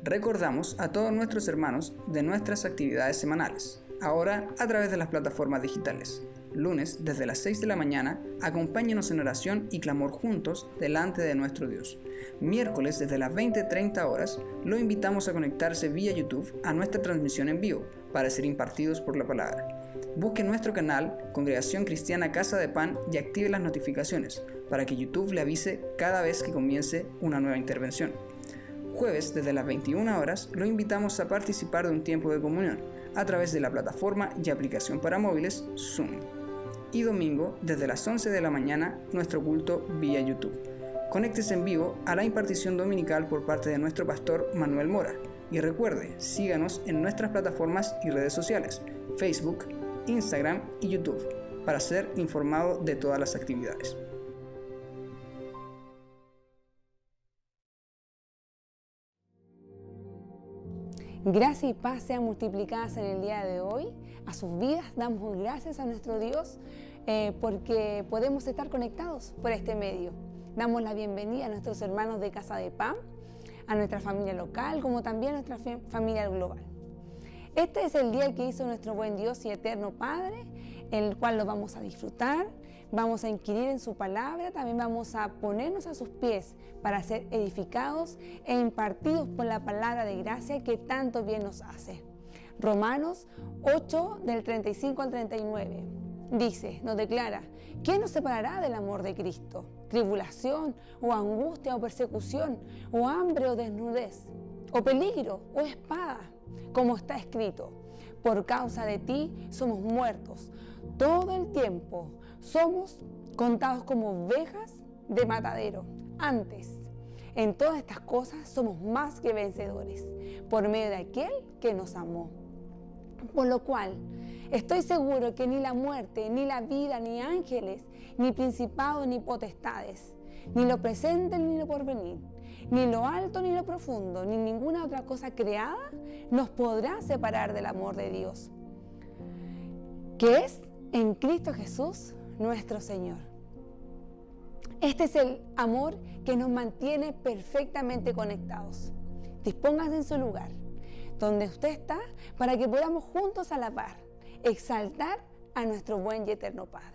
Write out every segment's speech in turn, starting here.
Recordamos a todos nuestros hermanos de nuestras actividades semanales, ahora a través de las plataformas digitales. Lunes, desde las 6 de la mañana, acompáñenos en oración y clamor juntos delante de nuestro Dios. Miércoles, desde las 20:30 horas, lo invitamos a conectarse vía YouTube a nuestra transmisión en vivo para ser impartidos por la palabra. Busque nuestro canal Congregación Cristiana Casa de Pan y active las notificaciones para que YouTube le avise cada vez que comience una nueva intervención. Jueves, desde las 21 horas, lo invitamos a participar de un tiempo de comunión a través de la plataforma y aplicación para móviles Zoom. Y domingo, desde las 11 de la mañana, nuestro culto vía YouTube. Conéctese en vivo a la impartición dominical por parte de nuestro pastor Manuel Mora. Y recuerde, síganos en nuestras plataformas y redes sociales, Facebook, Instagram y YouTube, para ser informado de todas las actividades. Gracia y paz sean multiplicadas en el día de hoy. A sus vidas damos gracias a nuestro Dios porque podemos estar conectados por este medio. Damos la bienvenida a nuestros hermanos de Casa de Pan, a nuestra familia local, como también a nuestra familia global. Este es el día que hizo nuestro buen Dios y eterno Padre, el cual lo vamos a disfrutar, vamos a inquirir en su palabra, también vamos a ponernos a sus pies para ser edificados e impartidos por la palabra de gracia que tanto bien nos hace. Romanos 8, del 35 al 39, dice, nos declara, ¿quién nos separará del amor de Cristo? ¿Tribulación, o angustia, o persecución, o hambre, o desnudez, o peligro, o espada? Como está escrito, por causa de ti somos muertos todo el tiempo, somos contados como ovejas de matadero. Antes, en todas estas cosas somos más que vencedores, por medio de aquel que nos amó. Por lo cual, estoy seguro que ni la muerte, ni la vida, ni ángeles, ni principados, ni potestades, ni lo presente, ni lo porvenir, ni lo alto, ni lo profundo, ni ninguna otra cosa creada nos podrá separar del amor de Dios, que es en Cristo Jesús, nuestro Señor. Este es el amor que nos mantiene perfectamente conectados. Dispóngase en su lugar, donde usted está, para que podamos juntos alabar, exaltar a nuestro buen y eterno Padre.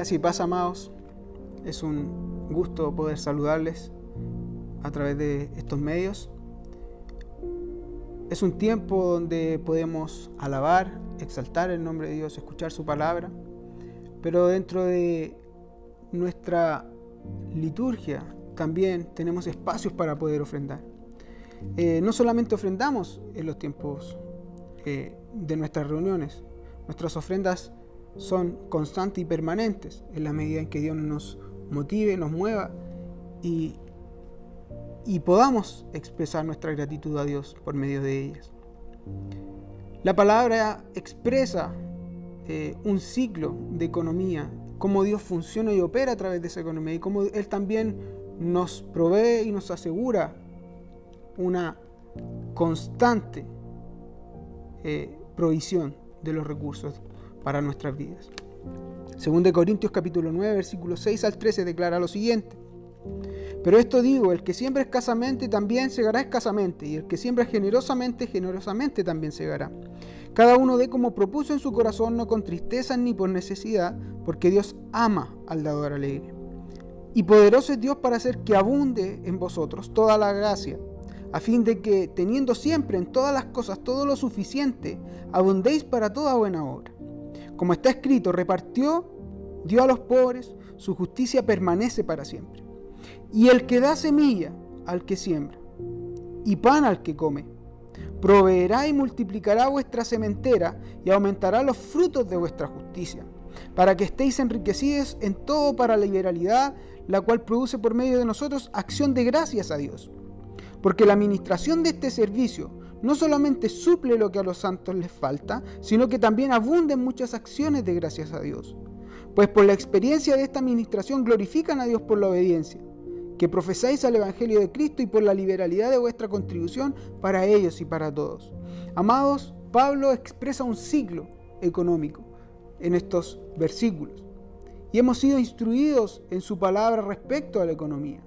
Gracias y paz, amados. Es un gusto poder saludarles a través de estos medios. Es un tiempo donde podemos alabar, exaltar el nombre de Dios, escuchar su palabra, pero dentro de nuestra liturgia también tenemos espacios para poder ofrendar. No solamente ofrendamos en los tiempos de nuestras reuniones, nuestras ofrendas son constantes y permanentes en la medida en que Dios nos motive, nos mueva y podamos expresar nuestra gratitud a Dios por medio de ellas. La palabra expresa un ciclo de economía, cómo Dios funciona y opera a través de esa economía y cómo Él también nos provee y nos asegura una constante provisión de los recursos para nuestras vidas. Según de Corintios capítulo 9, versículos 6 al 13 declara lo siguiente: pero esto digo, el que siembra escasamente también segará escasamente, y el que siembra generosamente, generosamente también segará. Cada uno dé como propuso en su corazón, no con tristeza ni por necesidad, porque Dios ama al dador alegre. Y poderoso es Dios para hacer que abunde en vosotros toda la gracia, a fin de que, teniendo siempre en todas las cosas todo lo suficiente, abundéis para toda buena obra. Como está escrito, repartió, dio a los pobres, su justicia permanece para siempre. Y el que da semilla al que siembra, y pan al que come, proveerá y multiplicará vuestra sementera, y aumentará los frutos de vuestra justicia, para que estéis enriquecidos en todo para la liberalidad, la cual produce por medio de nosotros acción de gracias a Dios. Porque la administración de este servicio no solamente suple lo que a los santos les falta, sino que también abunda en muchas acciones de gracias a Dios. Pues por la experiencia de esta administración glorifican a Dios por la obediencia que profesáis al Evangelio de Cristo y por la liberalidad de vuestra contribución para ellos y para todos. Amados, Pablo expresa un ciclo económico en estos versículos y hemos sido instruidos en su palabra respecto a la economía.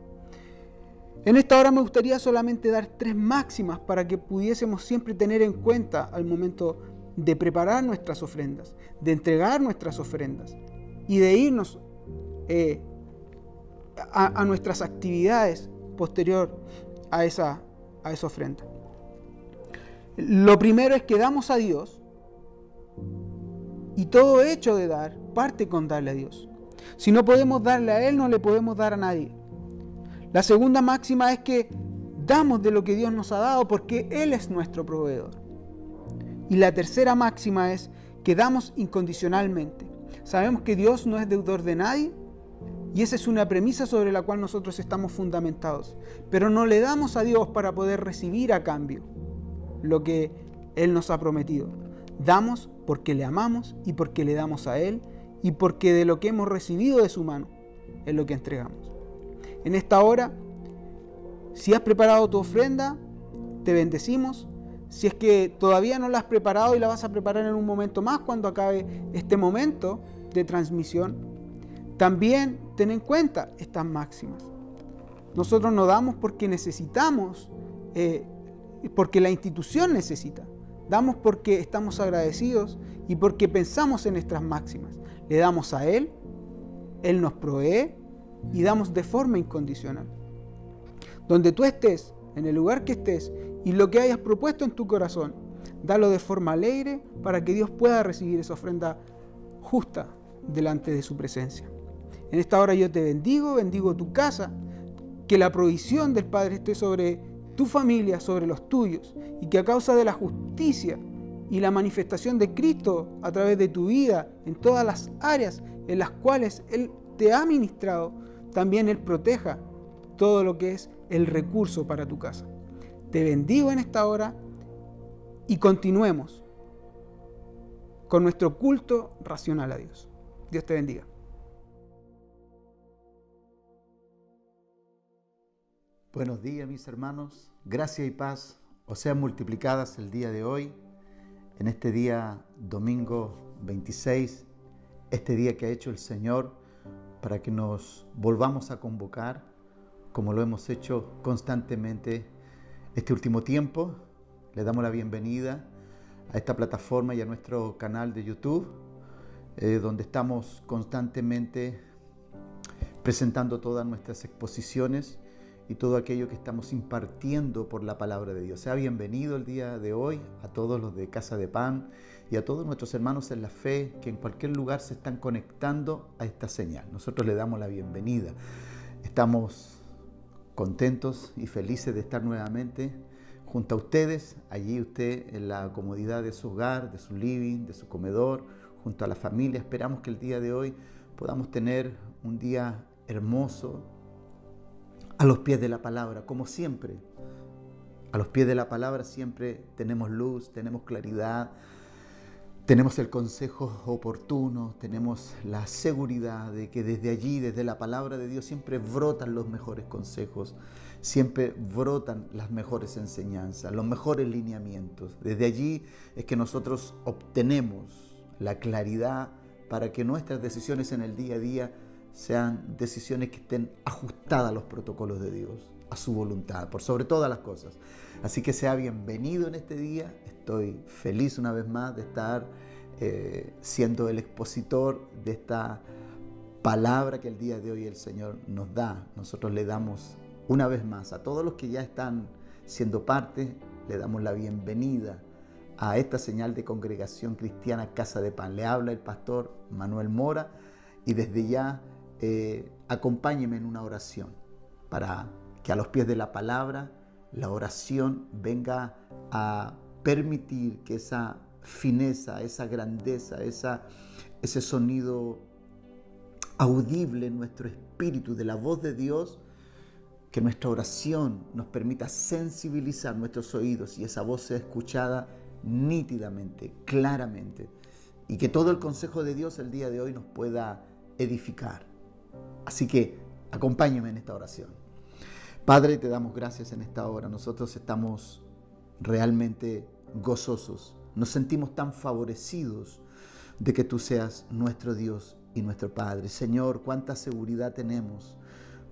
En esta hora me gustaría solamente dar 3 máximas para que pudiésemos siempre tener en cuenta al momento de preparar nuestras ofrendas, de entregar nuestras ofrendas y de irnos a nuestras actividades posterior a esa ofrenda. Lo primero es que damos a Dios y todo hecho de dar parte con darle a Dios. Si no podemos darle a Él, no le podemos dar a nadie. La segunda máxima es que damos de lo que Dios nos ha dado porque Él es nuestro proveedor. Y la tercera máxima es que damos incondicionalmente. Sabemos que Dios no es deudor de nadie y esa es una premisa sobre la cual nosotros estamos fundamentados. Pero no le damos a Dios para poder recibir a cambio lo que Él nos ha prometido. Damos porque le amamos y porque le damos a Él y porque de lo que hemos recibido de su mano es lo que entregamos. En esta hora, si has preparado tu ofrenda, te bendecimos. Si es que todavía no la has preparado y la vas a preparar en un momento más cuando acabe este momento de transmisión, también ten en cuenta estas máximas. Nosotros no damos porque necesitamos, porque la institución necesita. Damos porque estamos agradecidos y porque pensamos en nuestras máximas. Le damos a Él, Él nos provee y damos de forma incondicional. Donde tú estés, en el lugar que estés y lo que hayas propuesto en tu corazón, dalo de forma alegre para que Dios pueda recibir esa ofrenda justa delante de su presencia. En esta hora yo te bendigo tu casa, que la provisión del Padre esté sobre tu familia, sobre los tuyos, y que a causa de la justicia y la manifestación de Cristo a través de tu vida, en todas las áreas en las cuales Él te ha ministrado, también Él proteja todo lo que es el recurso para tu casa. Te bendigo en esta hora y continuemos con nuestro culto racional a Dios. Dios te bendiga. Buenos días, mis hermanos. Gracia y paz os sean multiplicadas el día de hoy, en este día domingo 26, este día que ha hecho el Señor para que nos volvamos a convocar, como lo hemos hecho constantemente este último tiempo. Le damos la bienvenida a esta plataforma y a nuestro canal de YouTube. donde estamos constantemente presentando todas nuestras exposiciones y todo aquello que estamos impartiendo por la palabra de Dios. Sea bienvenido el día de hoy a todos los de Casa de Pan y a todos nuestros hermanos en la fe que en cualquier lugar se están conectando a esta señal. Nosotros le damos la bienvenida. Estamos contentos y felices de estar nuevamente junto a ustedes, allí usted en la comodidad de su hogar, de su living, de su comedor, junto a la familia. Esperamos que el día de hoy podamos tener un día hermoso a los pies de la palabra, como siempre. A los pies de la palabra siempre tenemos luz, tenemos claridad, tenemos el consejo oportuno, tenemos la seguridad de que desde allí, desde la palabra de Dios, siempre brotan los mejores consejos, siempre brotan las mejores enseñanzas, los mejores lineamientos. Desde allí es que nosotros obtenemos la claridad para que nuestras decisiones en el día a día sean decisiones que estén ajustadas a los protocolos de Dios, a su voluntad, por sobre todas las cosas. Así que sea bienvenido en este día. Estoy feliz una vez más de estar siendo el expositor de esta palabra que el día de hoy el Señor nos da. Nosotros le damos una vez más a todos los que ya están siendo parte, le damos la bienvenida a esta señal de Congregación Cristiana Casa de Pan. Le habla el pastor Manuel Mora y desde ya acompáñeme en una oración para que a los pies de la palabra la oración venga a permitir que esa fineza, esa grandeza, ese sonido audible en nuestro espíritu de la voz de Dios, que nuestra oración nos permita sensibilizar nuestros oídos y esa voz sea escuchada nítidamente, claramente, y que todo el consejo de Dios el día de hoy nos pueda edificar. Así que acompáñame en esta oración. Padre, te damos gracias en esta hora. Nosotros estamos realmente gozosos. Nos sentimos tan favorecidos de que tú seas nuestro Dios y nuestro Padre. Señor, cuánta seguridad tenemos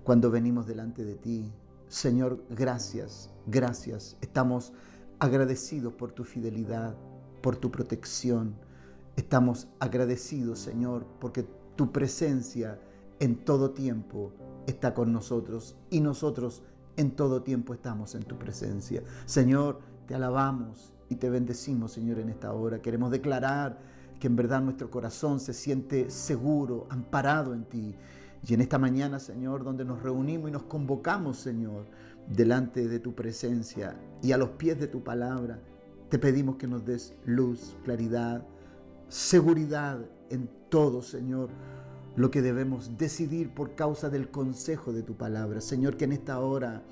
cuando venimos delante de ti. Señor, gracias, gracias. Estamos agradecidos por tu fidelidad, por tu protección. Estamos agradecidos, Señor, porque tu presencia en todo tiempo está con nosotros y nosotros en todo tiempo estamos en tu presencia. Señor, te alabamos y te bendecimos, Señor, en esta hora. Queremos declarar que en verdad nuestro corazón se siente seguro, amparado en ti. Y en esta mañana, Señor, donde nos reunimos y nos convocamos, Señor, delante de tu presencia y a los pies de tu palabra, te pedimos que nos des luz, claridad, seguridad en todo, Señor, lo que debemos decidir por causa del consejo de tu palabra. Señor, que en esta hora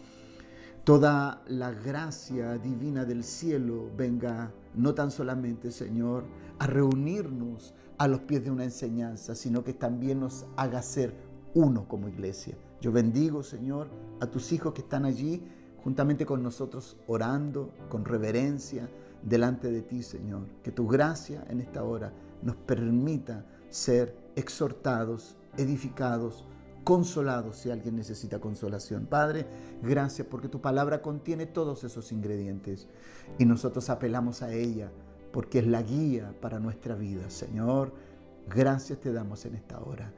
toda la gracia divina del cielo venga no tan solamente, Señor, a reunirnos a los pies de una enseñanza, sino que también nos haga ser uno como iglesia. Yo bendigo, Señor, a tus hijos que están allí juntamente con nosotros orando con reverencia delante de ti, Señor. Que tu gracia en esta hora nos permita ser exhortados, edificados, consolados si alguien necesita consolación. Padre, gracias porque tu palabra contiene todos esos ingredientes y nosotros apelamos a ella porque es la guía para nuestra vida. Señor, gracias te damos en esta hora.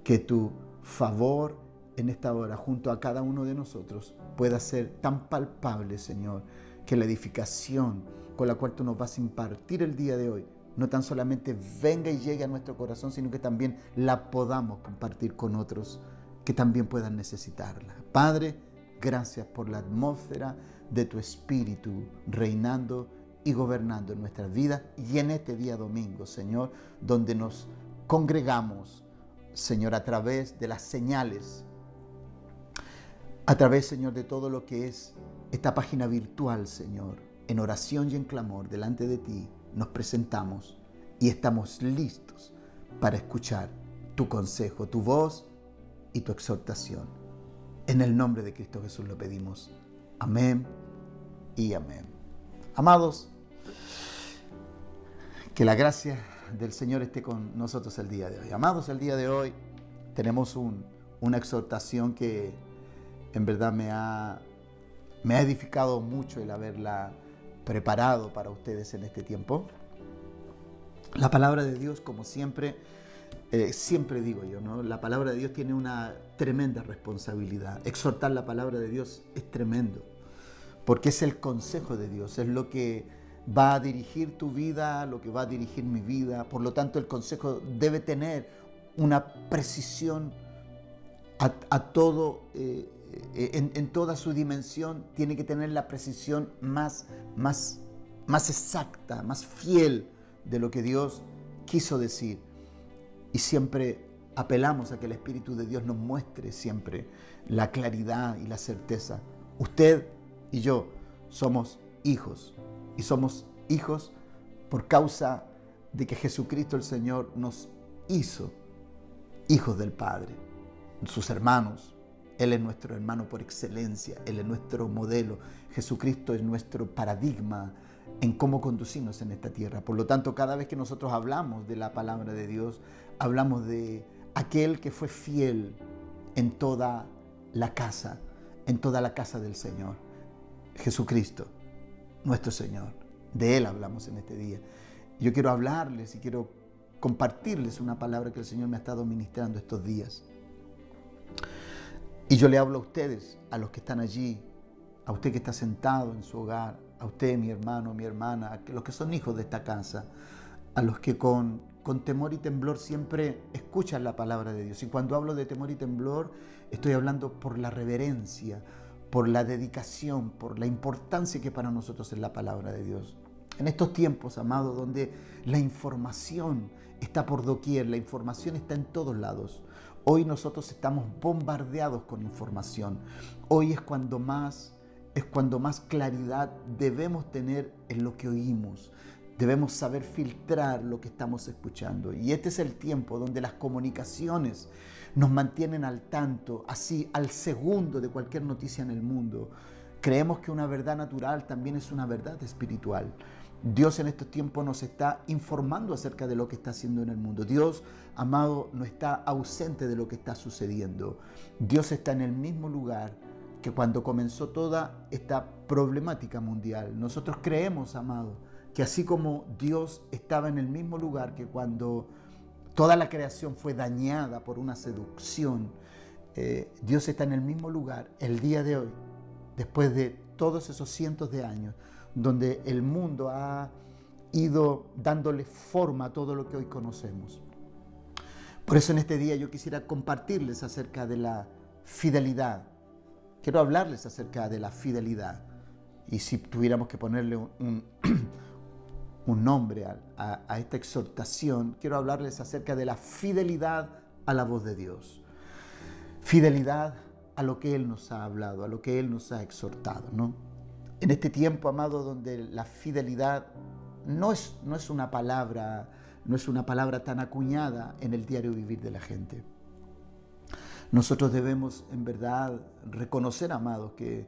Que tu favor en esta hora junto a cada uno de nosotros pueda ser tan palpable, Señor, que la edificación con la cual tú nos vas a impartir el día de hoy no tan solamente venga y llegue a nuestro corazón, sino que también la podamos compartir con otros que también puedan necesitarla. Padre, gracias por la atmósfera de tu Espíritu reinando y gobernando en nuestras vidas y en este día domingo, Señor, donde nos congregamos, Señor, a través de las señales, a través, Señor, de todo lo que es esta página virtual, Señor, en oración y en clamor delante de ti, nos presentamos y estamos listos para escuchar tu consejo, tu voz y tu exhortación. En el nombre de Cristo Jesús lo pedimos. Amén y amén. Amados, que la gracia del Señor esté con nosotros el día de hoy. Amados, el día de hoy tenemos una exhortación que en verdad me ha edificado mucho el haberla preparado para ustedes en este tiempo. La palabra de Dios, como siempre, siempre digo yo, ¿no? La palabra de Dios tiene una tremenda responsabilidad. Exhortar la palabra de Dios es tremendo, porque es el consejo de Dios, es lo que va a dirigir tu vida, lo que va a dirigir mi vida. Por lo tanto, el consejo debe tener una precisión a todo, en toda su dimensión. Tiene que tener la precisión más exacta, más fiel de lo que Dios quiso decir. Y siempre apelamos a que el Espíritu de Dios nos muestre siempre la claridad y la certeza. Usted y yo somos hijos, y somos hijos por causa de que Jesucristo el Señor nos hizo hijos del Padre, sus hermanos. Él es nuestro hermano por excelencia, Él es nuestro modelo. Jesucristo es nuestro paradigma en cómo conducirnos en esta tierra. Por lo tanto, cada vez que nosotros hablamos de la palabra de Dios, hablamos de aquel que fue fiel en toda la casa del Señor. Jesucristo, nuestro Señor. De Él hablamos en este día. Yo quiero hablarles y quiero compartirles una palabra que el Señor me ha estado ministrando estos días. Y yo le hablo a ustedes, a los que están allí, a usted que está sentado en su hogar, a usted, mi hermano, mi hermana, a los que son hijos de esta casa, a los que con temor y temblor siempre escuchan la palabra de Dios. Y cuando hablo de temor y temblor, estoy hablando por la reverencia, por la dedicación, por la importancia que para nosotros es la palabra de Dios. En estos tiempos, amados, donde la información está por doquier, la información está en todos lados. Hoy nosotros estamos bombardeados con información. Hoy es cuando más claridad debemos tener en lo que oímos. Debemos saber filtrar lo que estamos escuchando. Y este es el tiempo donde las comunicaciones nos mantienen al tanto, así al segundo de cualquier noticia en el mundo. Creemos que una verdad natural también es una verdad espiritual. Dios en estos tiempos nos está informando acerca de lo que está haciendo en el mundo. Dios, amado, no está ausente de lo que está sucediendo. Dios está en el mismo lugar que cuando comenzó toda esta problemática mundial. Nosotros creemos, amado, que así como Dios estaba en el mismo lugar que cuando toda la creación fue dañada por una seducción, Dios está en el mismo lugar el día de hoy, después de todos esos cientos de años, donde el mundo ha ido dándole forma a todo lo que hoy conocemos. Por eso en este día yo quisiera compartirles acerca de la fidelidad. Quiero hablarles acerca de la fidelidad. Y si tuviéramos que ponerle un nombre a esta exhortación, quiero hablarles acerca de la fidelidad a la voz de Dios. Fidelidad a lo que Él nos ha hablado, a lo que Él nos ha exhortado, ¿no? En este tiempo, amado, donde la fidelidad no es una palabra tan acuñada en el diario vivir de la gente. Nosotros debemos, en verdad, reconocer, amados, que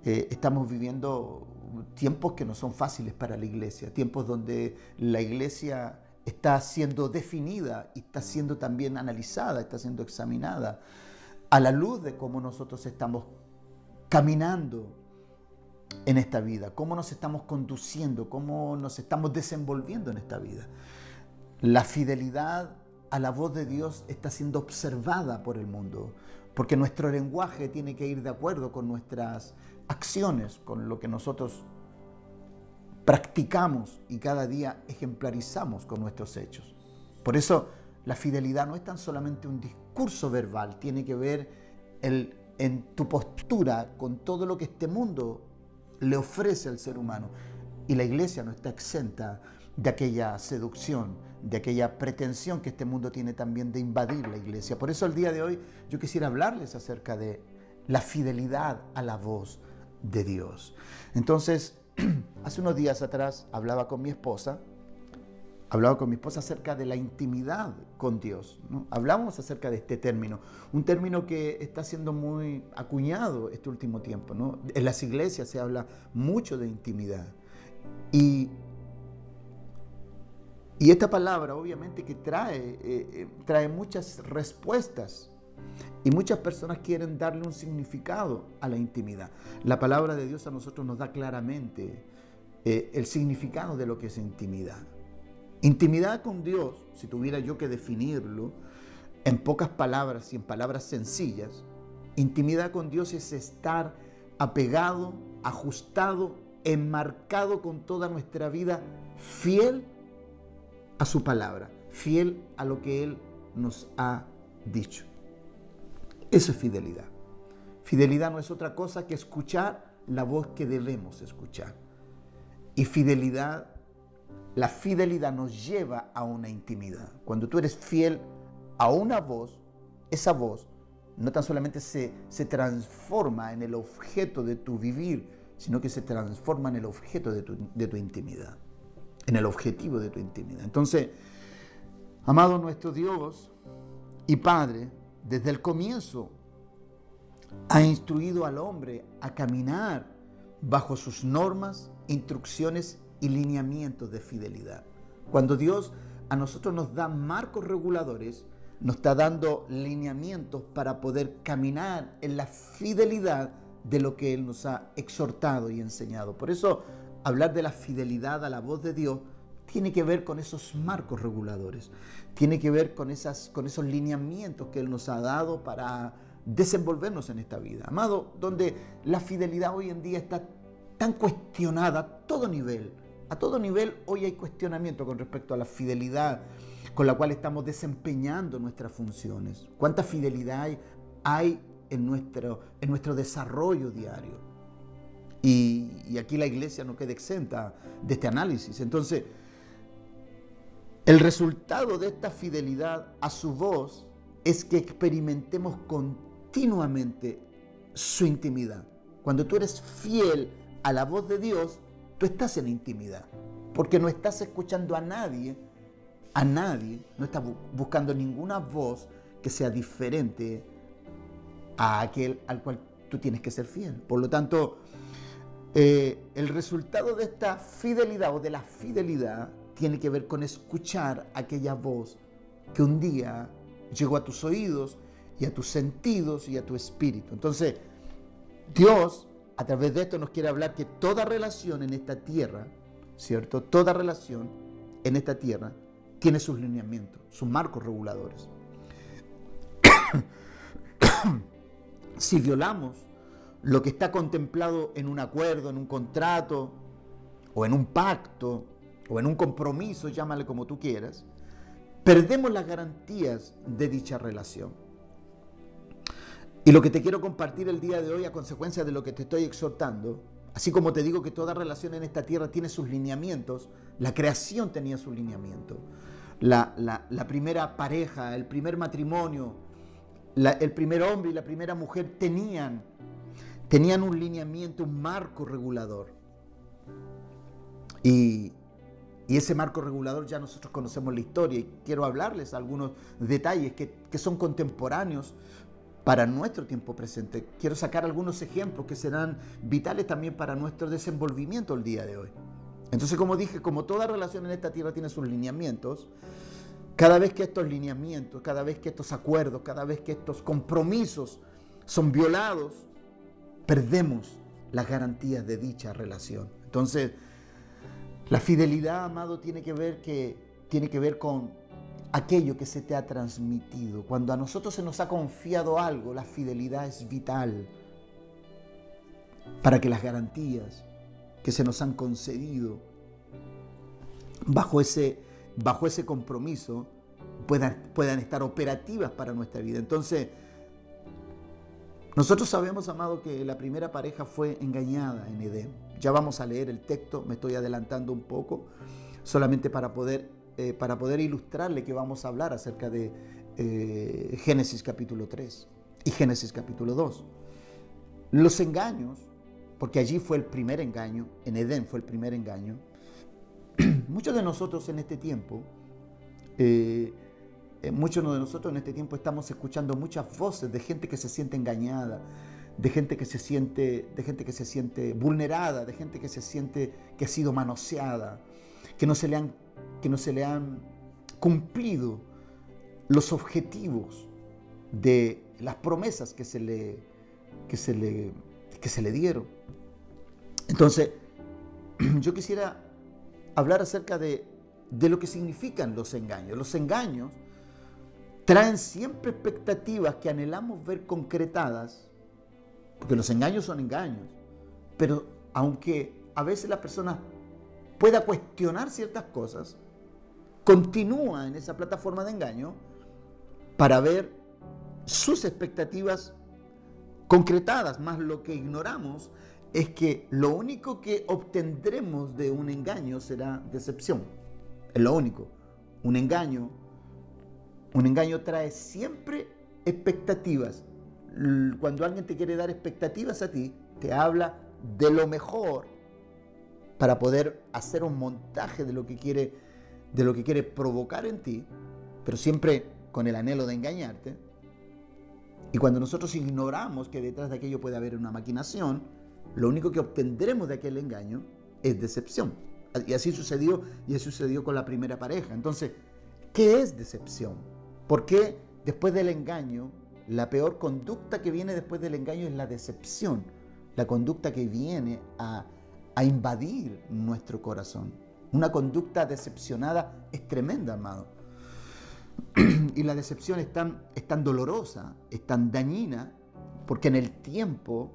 estamos viviendo tiempos que no son fáciles para la iglesia, tiempos donde la iglesia está siendo definida y está siendo también analizada, está siendo examinada a la luz de cómo nosotros estamos caminando en esta vida, cómo nos estamos conduciendo, cómo nos estamos desenvolviendo en esta vida. La fidelidad a la voz de Dios está siendo observada por el mundo, porque nuestro lenguaje tiene que ir de acuerdo con nuestras acciones, con lo que nosotros practicamos y cada día ejemplarizamos con nuestros hechos. Por eso la fidelidad no es tan solamente un discurso verbal, tiene que ver en tu postura con todo lo que este mundo le ofrece al ser humano. Y la iglesia no está exenta de aquella seducción, de aquella pretensión que este mundo tiene también de invadir la iglesia. Por eso el día de hoy yo quisiera hablarles acerca de la fidelidad a la voz de Dios. Entonces, hace unos días atrás hablaba con mi esposa acerca de la intimidad con Dios, ¿no? Hablábamos acerca de este término, un término que está siendo muy acuñado este último tiempo, ¿no? En las iglesias se habla mucho de intimidad. Y esta palabra obviamente que trae muchas respuestas y muchas personas quieren darle un significado a la intimidad. La palabra de Dios a nosotros nos da claramente el significado de lo que es intimidad. Intimidad con Dios, si tuviera yo que definirlo en pocas palabras y en palabras sencillas, intimidad con Dios es estar apegado, ajustado, enmarcado con toda nuestra vida, fiel a su palabra, fiel a lo que Él nos ha dicho. Eso es fidelidad. Fidelidad no es otra cosa que escuchar la voz que debemos escuchar. Y la fidelidad nos lleva a una intimidad. Cuando tú eres fiel a una voz, esa voz no tan solamente se transforma en el objeto de tu vivir, sino que se transforma en el objeto de tu intimidad, en el objetivo de tu intimidad. Entonces, amado nuestro Dios y Padre, desde el comienzo ha instruido al hombre a caminar bajo sus normas, instrucciones y lineamientos de fidelidad. Cuando Dios a nosotros nos da marcos reguladores, nos está dando lineamientos para poder caminar en la fidelidad de lo que Él nos ha exhortado y enseñado. Por eso, hablar de la fidelidad a la voz de Dios tiene que ver con esos marcos reguladores, tiene que ver con esos lineamientos que Él nos ha dado para desenvolvernos en esta vida. Amado, donde la fidelidad hoy en día está tan cuestionada a todo nivel. A todo nivel hoy hay cuestionamiento con respecto a la fidelidad con la cual estamos desempeñando nuestras funciones. ¿Cuánta fidelidad hay en nuestro desarrollo diario? Y aquí la iglesia no queda exenta de este análisis. Entonces, el resultado de esta fidelidad a su voz es que experimentemos continuamente su intimidad. Cuando tú eres fiel a la voz de Dios, tú estás en intimidad, porque no estás escuchando a nadie, no estás buscando ninguna voz que sea diferente a aquel al cual tú tienes que ser fiel. Por lo tanto, el resultado de esta fidelidad o de la fidelidad tiene que ver con escuchar aquella voz que un día llegó a tus oídos y a tus sentidos y a tu espíritu. Entonces, Dios, a través de esto, nos quiere hablar que toda relación en esta tierra, ¿cierto? Toda relación en esta tierra tiene sus lineamientos, sus marcos reguladores. Si violamos lo que está contemplado en un acuerdo, en un contrato, o en un pacto, o en un compromiso, llámale como tú quieras, perdemos las garantías de dicha relación. Y lo que te quiero compartir el día de hoy, a consecuencia de lo que te estoy exhortando, así como te digo que toda relación en esta tierra tiene sus lineamientos, la creación tenía su lineamiento. La primera pareja, el primer matrimonio, el primer hombre y la primera mujer tenían un lineamiento, un marco regulador. Y ese marco regulador ya nosotros conocemos la historia, y quiero hablarles algunos detalles que son contemporáneos para nuestro tiempo presente. Quiero sacar algunos ejemplos que serán vitales también para nuestro desenvolvimiento el día de hoy. Entonces, como dije, como toda relación en esta tierra tiene sus lineamientos, cada vez que estos lineamientos, cada vez que estos acuerdos, cada vez que estos compromisos son violados, perdemos las garantías de dicha relación. Entonces, la fidelidad, amado, tiene que ver con aquello que se te ha transmitido. Cuando a nosotros se nos ha confiado algo, la fidelidad es vital para que las garantías que se nos han concedido bajo ese compromiso puedan estar operativas para nuestra vida. Entonces, nosotros sabemos, amado, que la primera pareja fue engañada en Edén. Ya vamos a leer el texto, me estoy adelantando un poco, solamente para poder ilustrarle que vamos a hablar acerca de Génesis capítulo 3 y Génesis capítulo 2. Los engaños, porque allí fue el primer engaño, en Edén fue el primer engaño. Muchos de nosotros en este tiempo estamos escuchando muchas voces de gente que se siente engañada, de gente que se siente vulnerada, de gente que se siente que ha sido manoseada, que no se le han cumplido los objetivos de las promesas que se le dieron. Entonces, yo quisiera hablar acerca de de lo que significan los engaños. Los engaños traen siempre expectativas que anhelamos ver concretadas, porque los engaños son engaños, pero aunque a veces la persona pueda cuestionar ciertas cosas, continúa en esa plataforma de engaño para ver sus expectativas concretadas, más lo que ignoramos es que lo único que obtendremos de un engaño será decepción. Es lo único. Un engaño trae siempre expectativas. Cuando alguien te quiere dar expectativas a ti, te habla de lo mejor para poder hacer un montaje de lo que quiere provocar en ti, pero siempre con el anhelo de engañarte. Y cuando nosotros ignoramos que detrás de aquello puede haber una maquinación, lo único que obtendremos de aquel engaño es decepción. Y así sucedió con la primera pareja. Entonces, ¿qué es decepción? ¿Por qué después del engaño, la peor conducta que viene después del engaño es la decepción? La conducta que viene a invadir nuestro corazón. Una conducta decepcionada es tremenda, amado. Y la decepción es tan dolorosa, es tan dañina, porque en el tiempo,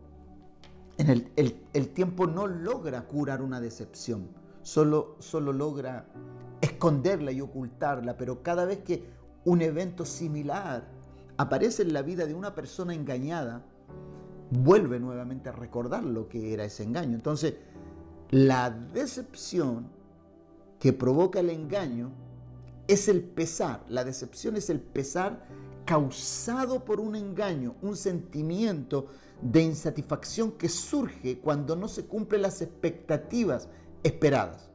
el tiempo no logra curar una decepción, solo logra esconderla y ocultarla, pero cada vez que un evento similar aparece en la vida de una persona engañada, vuelve nuevamente a recordar lo que era ese engaño. Entonces, la decepción que provoca el engaño es el pesar. La decepción es el pesar causado por un engaño, un sentimiento de insatisfacción que surge cuando no se cumplen las expectativas esperadas.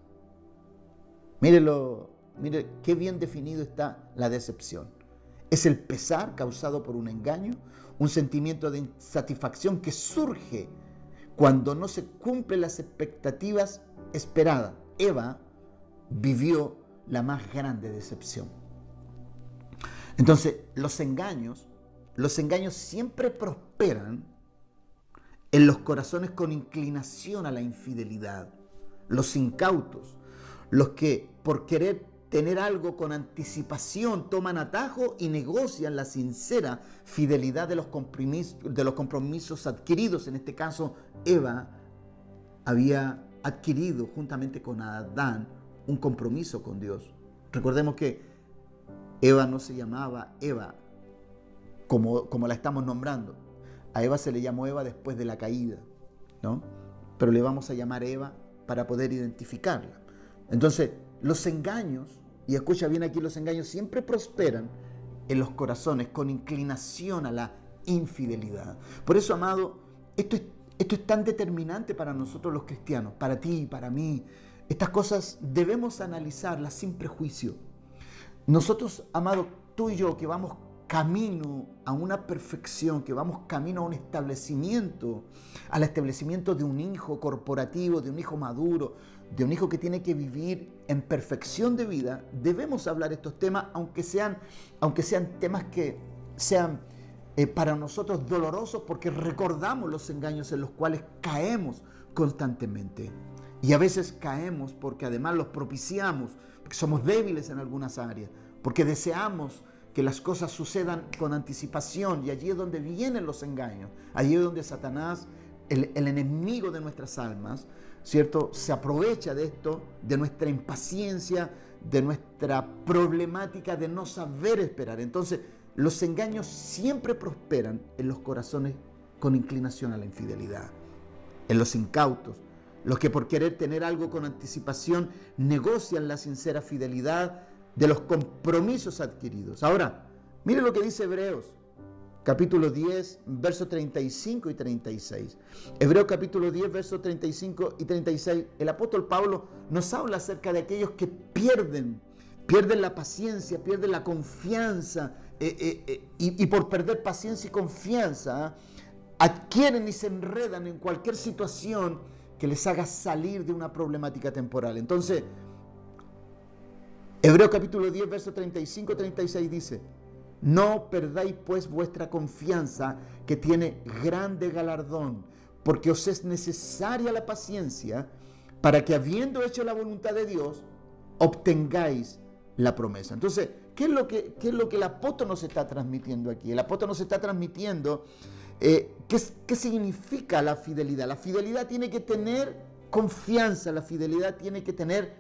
Mire qué bien definido está la decepción. Es el pesar causado por un engaño, un sentimiento de insatisfacción que surge cuando no se cumplen las expectativas esperadas. Eva vivió la más grande decepción. Entonces, los engaños siempre prosperan en los corazones con inclinación a la infidelidad. Los incautos, los que por querer tener algo con anticipación toman atajo y negocian la sincera fidelidad de los compromisos adquiridos. En este caso, Eva había adquirido juntamente con Adán un compromiso con Dios. Recordemos que Eva no se llamaba Eva como la estamos nombrando. A Eva se le llamó Eva después de la caída, ¿no? Pero le vamos a llamar Eva para poder identificarla. Entonces, los engaños, y escucha bien aquí, los engaños siempre prosperan en los corazones con inclinación a la infidelidad. Por eso, amado, esto es tan determinante para nosotros los cristianos, para ti y para mí. Estas cosas debemos analizarlas sin prejuicio. Nosotros, amado, tú y yo, que vamos camino a una perfección, que vamos camino a un establecimiento, al establecimiento de un hijo corporativo, de un hijo maduro, de un hijo que tiene que vivir en perfección de vida, debemos hablar estos temas, aunque sean temas que sean para nosotros dolorosos, porque recordamos los engaños en los cuales caemos constantemente. Y a veces caemos porque además los propiciamos, porque somos débiles en algunas áreas, porque deseamos que las cosas sucedan con anticipación, y allí es donde vienen los engaños. Allí es donde Satanás, el enemigo de nuestras almas, ¿cierto?, se aprovecha de esto, de nuestra impaciencia, de nuestra problemática de no saber esperar. Entonces, los engaños siempre prosperan en los corazones con inclinación a la infidelidad, en los incautos, los que por querer tener algo con anticipación negocian la sincera fidelidad de los compromisos adquiridos. Ahora, mire lo que dice Hebreos, capítulo 10, versos 35 y 36. Hebreos capítulo 10, versos 35 y 36. El apóstol Pablo nos habla acerca de aquellos que pierden la paciencia, pierden la confianza, y por perder paciencia y confianza, adquieren y se enredan en cualquier situación que les haga salir de una problemática temporal. Entonces, Hebreos capítulo 10, verso 35-36 dice: no perdáis pues vuestra confianza, que tiene grande galardón, porque os es necesaria la paciencia, para que habiendo hecho la voluntad de Dios, obtengáis la promesa. Entonces, ¿qué es lo que el apóstol nos está transmitiendo aquí? El apóstol nos está transmitiendo qué significa la fidelidad. La fidelidad tiene que tener confianza, la fidelidad tiene que tener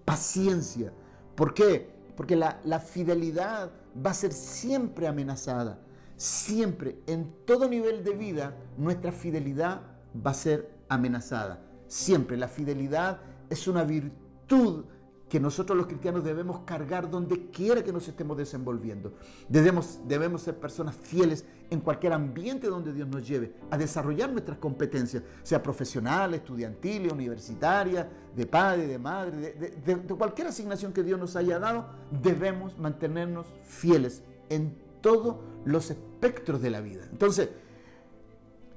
paciencia. ¿Por qué? Porque la fidelidad va a ser siempre amenazada. Siempre, en todo nivel de vida, nuestra fidelidad va a ser amenazada. Siempre, la fidelidad es una virtud que nosotros los cristianos debemos cargar donde quiera que nos estemos desenvolviendo. Debemos ser personas fieles en cualquier ambiente donde Dios nos lleve, a desarrollar nuestras competencias, sea profesional, estudiantil, universitaria, de padre, de madre, de cualquier asignación que Dios nos haya dado. Debemos mantenernos fieles en todos los espectros de la vida. Entonces,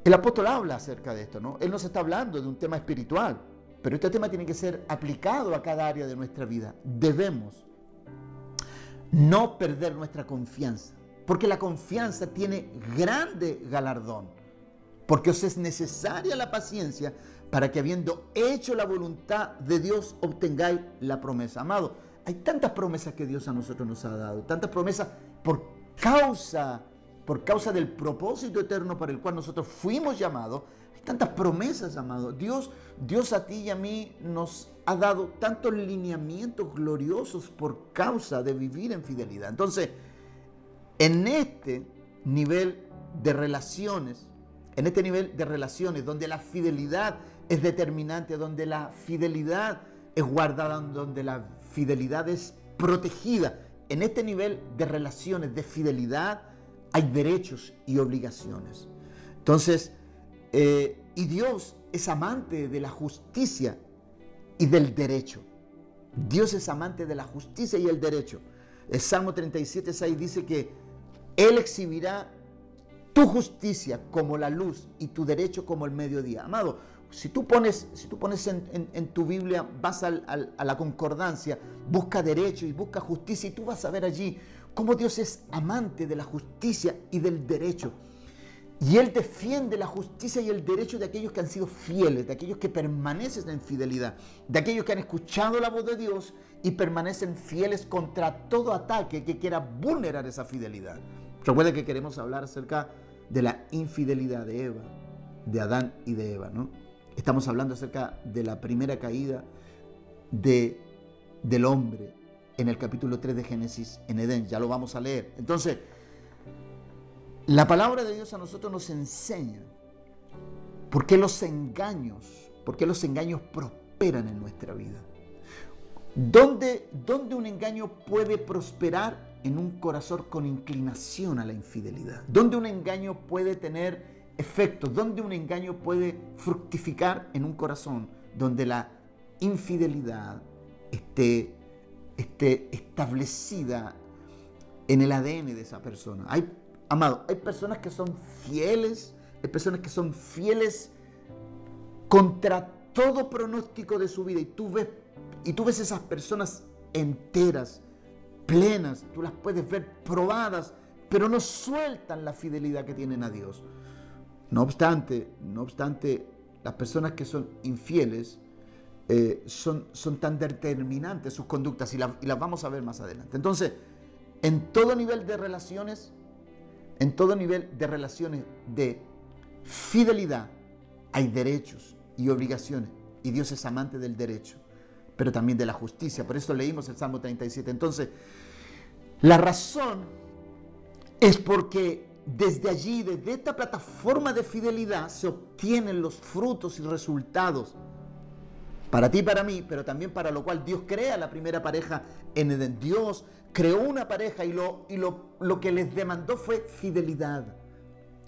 el apóstol habla acerca de esto, ¿no? Él nos está hablando de un tema espiritual, pero este tema tiene que ser aplicado a cada área de nuestra vida. Debemos no perder nuestra confianza, porque la confianza tiene grande galardón, porque os es necesaria la paciencia para que, habiendo hecho la voluntad de Dios, obtengáis la promesa. Amado, hay tantas promesas que Dios a nosotros nos ha dado, tantas promesas por causa del propósito eterno para el cual nosotros fuimos llamados. Hay tantas promesas, amado. Dios a ti y a mí nos ha dado tantos lineamientos gloriosos por causa de vivir en fidelidad. Entonces, en este nivel de relaciones, donde la fidelidad es determinante, donde la fidelidad es guardada, donde la fidelidad es protegida, en este nivel de relaciones, de fidelidad, hay derechos y obligaciones. Entonces, y Dios es amante de la justicia y del derecho. Dios es amante de la justicia y el derecho. El Salmo 37:6 dice que Él exhibirá tu justicia como la luz y tu derecho como el mediodía. Amado, si tú pones en tu Biblia, vas a la concordancia, busca derecho y busca justicia, y tú vas a ver allí cómo Dios es amante de la justicia y del derecho. Y Él defiende la justicia y el derecho de aquellos que han sido fieles, de aquellos que permanecen en fidelidad, de aquellos que han escuchado la voz de Dios y permanecen fieles contra todo ataque que quiera vulnerar esa fidelidad. Recuerda que queremos hablar acerca de la infidelidad de Eva, de Adán y de Eva, ¿no? Estamos hablando acerca de la primera caída del hombre en el capítulo 3 de Génesis en Edén. Ya lo vamos a leer. Entonces, la palabra de Dios a nosotros nos enseña por qué los engaños prosperan en nuestra vida. ¿Dónde un engaño puede prosperar? En un corazón con inclinación a la infidelidad. ¿Dónde un engaño puede tener efectos? ¿Dónde un engaño puede fructificar? En un corazón donde la infidelidad esté establecida en el ADN de esa persona. Hay personas que son fieles, contra todo pronóstico de su vida, y tú ves esas personas enteras, plenas, tú las puedes ver probadas, pero no sueltan la fidelidad que tienen a Dios. No obstante, las personas que son infieles son tan determinantes sus conductas, y las vamos a ver más adelante. Entonces, en todo nivel de relaciones de fidelidad, hay derechos y obligaciones, y Dios es amante del derecho, pero también de la justicia. Por eso leímos el Salmo 37. Entonces, la razón es porque desde allí, desde esta plataforma de fidelidad, se obtienen los frutos y resultados para ti y para mí, pero también para lo cual Dios crea la primera pareja en Edén. Dios creó una pareja y lo que les demandó fue fidelidad.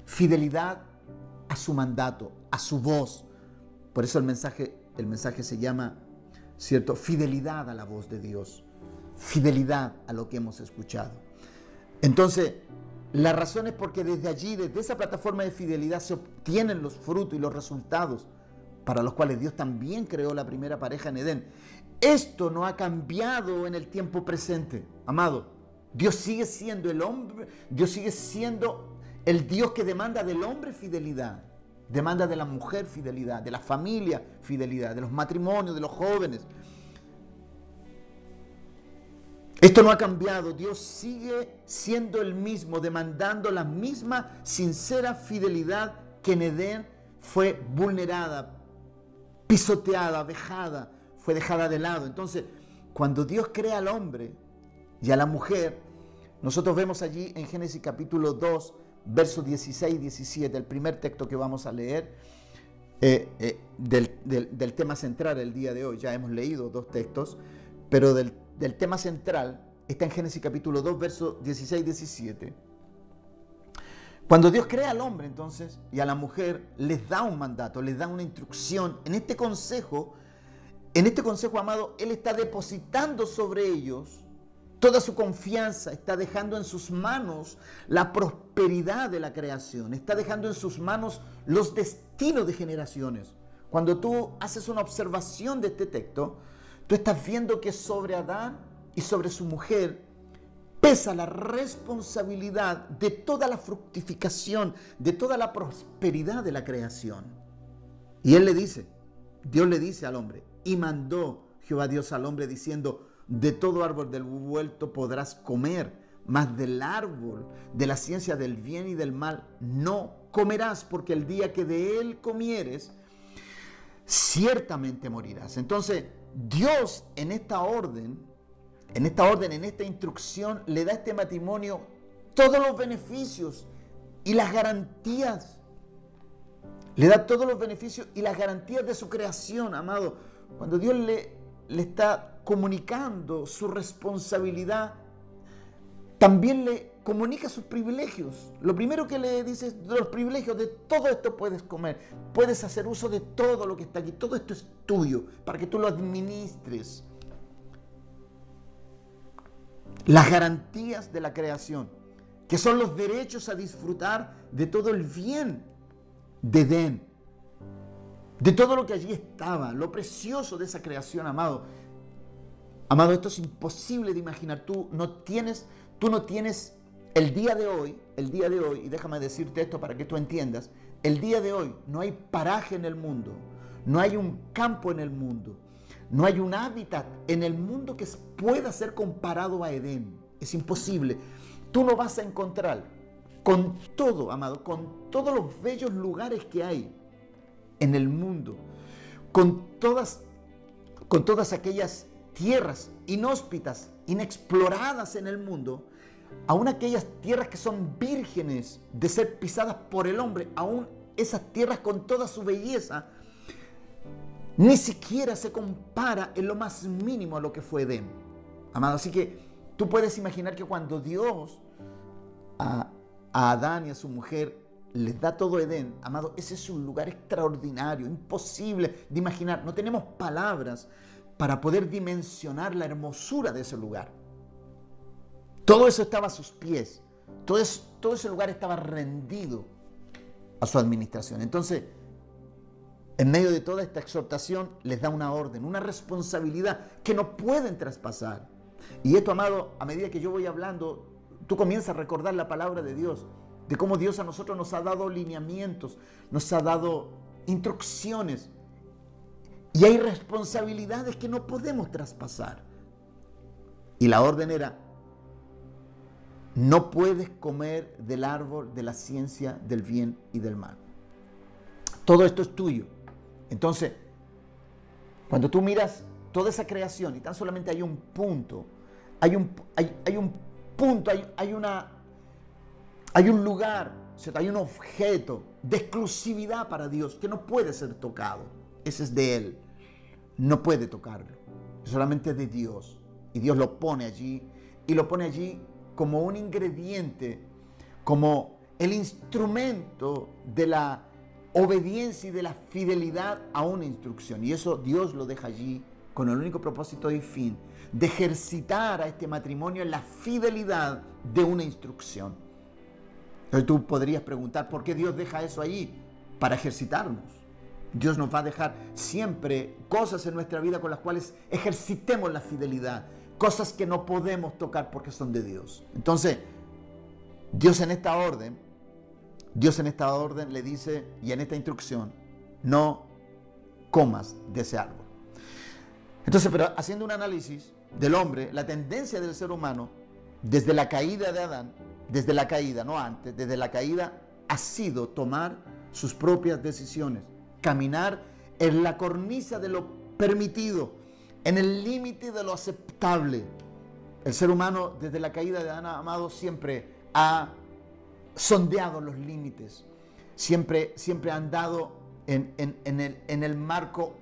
Fidelidad a su mandato, a su voz. Por eso el mensaje se llama, ¿cierto?, fidelidad a la voz de Dios. Fidelidad a lo que hemos escuchado. Entonces, la razón es porque desde allí, desde esa plataforma de fidelidad, se obtienen los frutos y los resultados para los cuales Dios también creó la primera pareja en Edén. Esto no ha cambiado en el tiempo presente, amado. Dios sigue siendo el hombre, Dios sigue siendo el Dios que demanda del hombre fidelidad, demanda de la mujer fidelidad, de la familia fidelidad, de los matrimonios, de los jóvenes. Esto no ha cambiado. Dios sigue siendo el mismo, demandando la misma sincera fidelidad que en Edén fue vulnerada, pisoteada, vejada, fue dejada de lado. Entonces, cuando Dios crea al hombre y a la mujer, nosotros vemos allí en Génesis capítulo 2, versos 16 y 17, el primer texto que vamos a leer del tema central el día de hoy. Ya hemos leído dos textos, pero del tema central está en Génesis capítulo 2, versos 16 y 17. Cuando Dios crea al hombre entonces y a la mujer, les da un mandato, les da una instrucción. En este consejo, amado, Él está depositando sobre ellos toda su confianza, está dejando en sus manos la prosperidad de la creación, está dejando en sus manos los destinos de generaciones. Cuando tú haces una observación de este texto, tú estás viendo que sobre Adán y sobre su mujer pesa la responsabilidad de toda la fructificación, de toda la prosperidad de la creación. Y Dios le dice al hombre, y mandó Jehová Dios al hombre diciendo, de todo árbol del huerto podrás comer, mas del árbol de la ciencia del bien y del mal no comerás, porque el día que de él comieres, ciertamente morirás. Entonces, Dios en esta orden, en esta instrucción, le da a este matrimonio todos los beneficios y las garantías. Le da todos los beneficios y las garantías de su creación, amado. Cuando Dios le está comunicando su responsabilidad, también le comunica sus privilegios. Lo primero que le dice es, de los privilegios, de todo esto puedes comer, puedes hacer uso de todo lo que está aquí, todo esto es tuyo, para que tú lo administres. Las garantías de la creación, que son los derechos a disfrutar de todo el bien de Edén, de todo lo que allí estaba, lo precioso de esa creación, amado. Amado, esto es imposible de imaginar. Tú no tienes el día de hoy, y déjame decirte esto para que tú entiendas, el día de hoy no hay paraje en el mundo, no hay un campo en el mundo, no hay un hábitat en el mundo que pueda ser comparado a Edén. Es imposible. Tú no vas a encontrar, con todo, amado, con todos los bellos lugares que hay en el mundo, con todas aquellas tierras inhóspitas, inexploradas en el mundo, aún aquellas tierras que son vírgenes de ser pisadas por el hombre, aún esas tierras con toda su belleza, ni siquiera se compara en lo más mínimo a lo que fue Edén. Amado, así que tú puedes imaginar que cuando Dios a Adán y a su mujer les da todo Edén, amado, ese es un lugar extraordinario, imposible de imaginar. No tenemos palabras para poder dimensionar la hermosura de ese lugar. Todo eso estaba a sus pies. Todo ese lugar estaba rendido a su administración. Entonces, en medio de toda esta exhortación, les da una orden, una responsabilidad que no pueden traspasar. Y esto, amado, a medida que yo voy hablando, tú comienzas a recordar la palabra de Dios, de cómo Dios a nosotros nos ha dado lineamientos, nos ha dado instrucciones. Y hay responsabilidades que no podemos traspasar. Y la orden era, no puedes comer del árbol de la ciencia del bien y del mal. Todo esto es tuyo. Entonces, cuando tú miras toda esa creación y tan solamente hay un punto, hay un lugar, ¿cierto? Hay un objeto de exclusividad para Dios que no puede ser tocado. Ese es de Él. No puede tocarlo. Es solamente de Dios. Y Dios lo pone allí. Y lo pone allí como un ingrediente, como el instrumento de la obediencia y de la fidelidad a una instrucción. Y eso Dios lo deja allí con el único propósito y fin de ejercitar a este matrimonio en la fidelidad de una instrucción. Entonces tú podrías preguntar, ¿por qué Dios deja eso allí? Para ejercitarnos. Dios nos va a dejar siempre cosas en nuestra vida con las cuales ejercitemos la fidelidad. Cosas que no podemos tocar porque son de Dios. Entonces, Dios en esta orden le dice, y en esta instrucción, no comas de ese árbol. Entonces, pero haciendo un análisis, del hombre, la tendencia del ser humano, desde la caída de Adán, desde la caída, no antes, desde la caída, ha sido tomar sus propias decisiones, caminar en la cornisa de lo permitido, en el límite de lo aceptable. El ser humano, desde la caída de Adán, amado, siempre ha sondeado los límites, siempre ha andado en el marco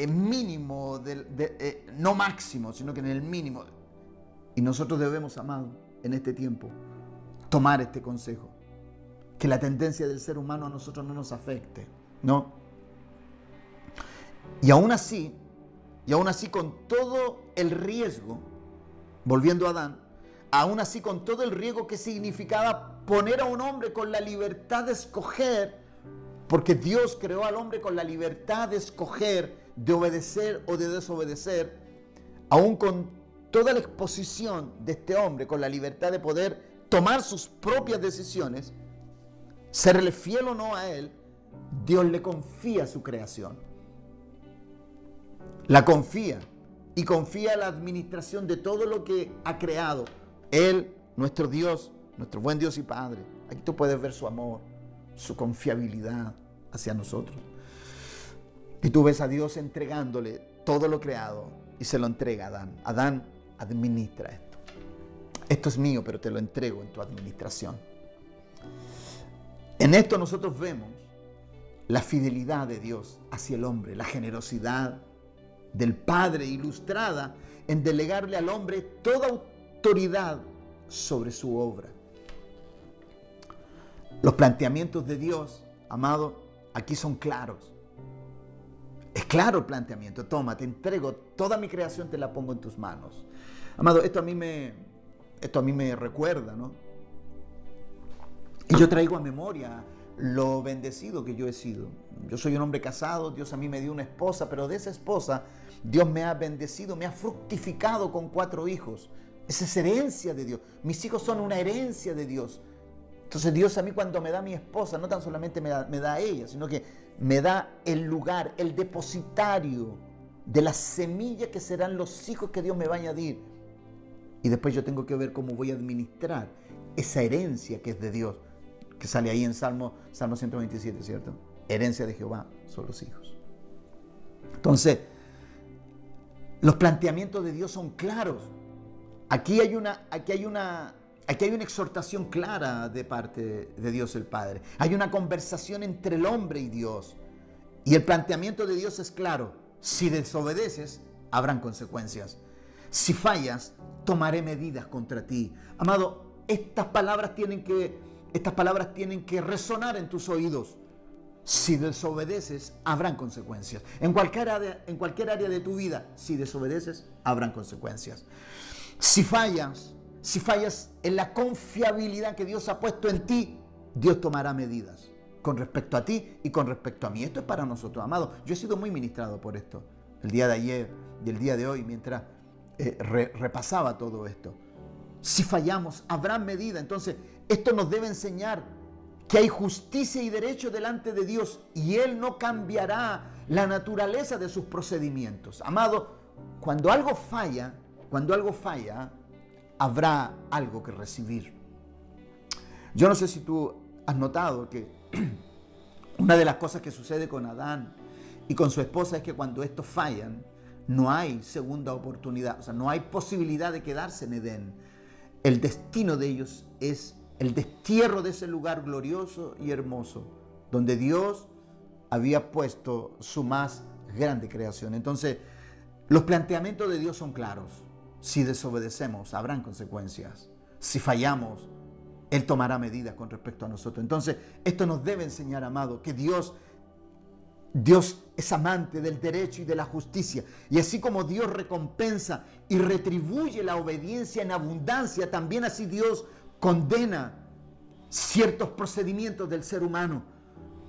mínimo, no máximo, sino que en el mínimo. Y nosotros debemos, amado, en este tiempo, tomar este consejo, que la tendencia del ser humano a nosotros no nos afecte, ¿no? Y aún así con todo el riesgo, volviendo a Adán, aún así con todo el riesgo que significaba poner a un hombre con la libertad de escoger, porque Dios creó al hombre con la libertad de escoger, de obedecer o de desobedecer, aún con toda la exposición de este hombre, con la libertad de poder tomar sus propias decisiones, serle fiel o no a él, Dios le confía su creación. La confía y confía la administración de todo lo que ha creado. Él, nuestro Dios, nuestro buen Dios y Padre. Aquí tú puedes ver su amor, su confiabilidad hacia nosotros. Y tú ves a Dios entregándole todo lo creado y se lo entrega a Adán. Adán, administra esto. Esto es mío, pero te lo entrego en tu administración. En esto nosotros vemos la fidelidad de Dios hacia el hombre, la generosidad del Padre ilustrada en delegarle al hombre toda autoridad sobre su obra. Los planteamientos de Dios, amado, aquí son claros. Es claro el planteamiento. Toma, te entrego toda mi creación, te la pongo en tus manos. Amado, esto a mí me recuerda, ¿no? Y yo traigo a memoria lo bendecido que yo he sido. Yo soy un hombre casado, Dios a mí me dio una esposa, pero de esa esposa Dios me ha bendecido, me ha fructificado con 4 hijos. Esa es herencia de Dios. Mis hijos son una herencia de Dios. Entonces Dios a mí cuando me da mi esposa, no tan solamente me da a ella, sino que me da el lugar, el depositario de la semilla que serán los hijos que Dios me va a añadir. Y después yo tengo que ver cómo voy a administrar esa herencia que es de Dios, que sale ahí en Salmo 127, ¿cierto? Herencia de Jehová son los hijos. Entonces, los planteamientos de Dios son claros. Aquí hay una exhortación clara de parte de Dios el Padre. Hay una conversación entre el hombre y Dios. Y el planteamiento de Dios es claro. Si desobedeces, habrán consecuencias. Si fallas, tomaré medidas contra ti. Amado, estas palabras tienen que resonar en tus oídos. Si desobedeces, habrán consecuencias. En cualquier área de tu vida, si desobedeces, habrán consecuencias. Si fallas en la confiabilidad que Dios ha puesto en ti, Dios tomará medidas con respecto a ti y con respecto a mí. Esto es para nosotros, amados. Yo he sido muy ministrado por esto el día de ayer y el día de hoy mientras repasaba todo esto. Si fallamos, habrá medida. Entonces, esto nos debe enseñar que hay justicia y derecho delante de Dios y Él no cambiará la naturaleza de sus procedimientos. Amado, cuando algo falla, habrá algo que recibir. Yo no sé si tú has notado que una de las cosas que sucede con Adán y con su esposa es que cuando estos fallan, no hay segunda oportunidad, o sea, no hay posibilidad de quedarse en Edén. El destino de ellos es el destierro de ese lugar glorioso y hermoso, donde Dios había puesto su más grande creación. Entonces, los planteamientos de Dios son claros. Si desobedecemos, habrán consecuencias. Si fallamos, Él tomará medidas con respecto a nosotros. Entonces, esto nos debe enseñar, amado, que Dios es amante del derecho y de la justicia. Y así como Dios recompensa y retribuye la obediencia en abundancia, también así Dios condena ciertos procedimientos del ser humano.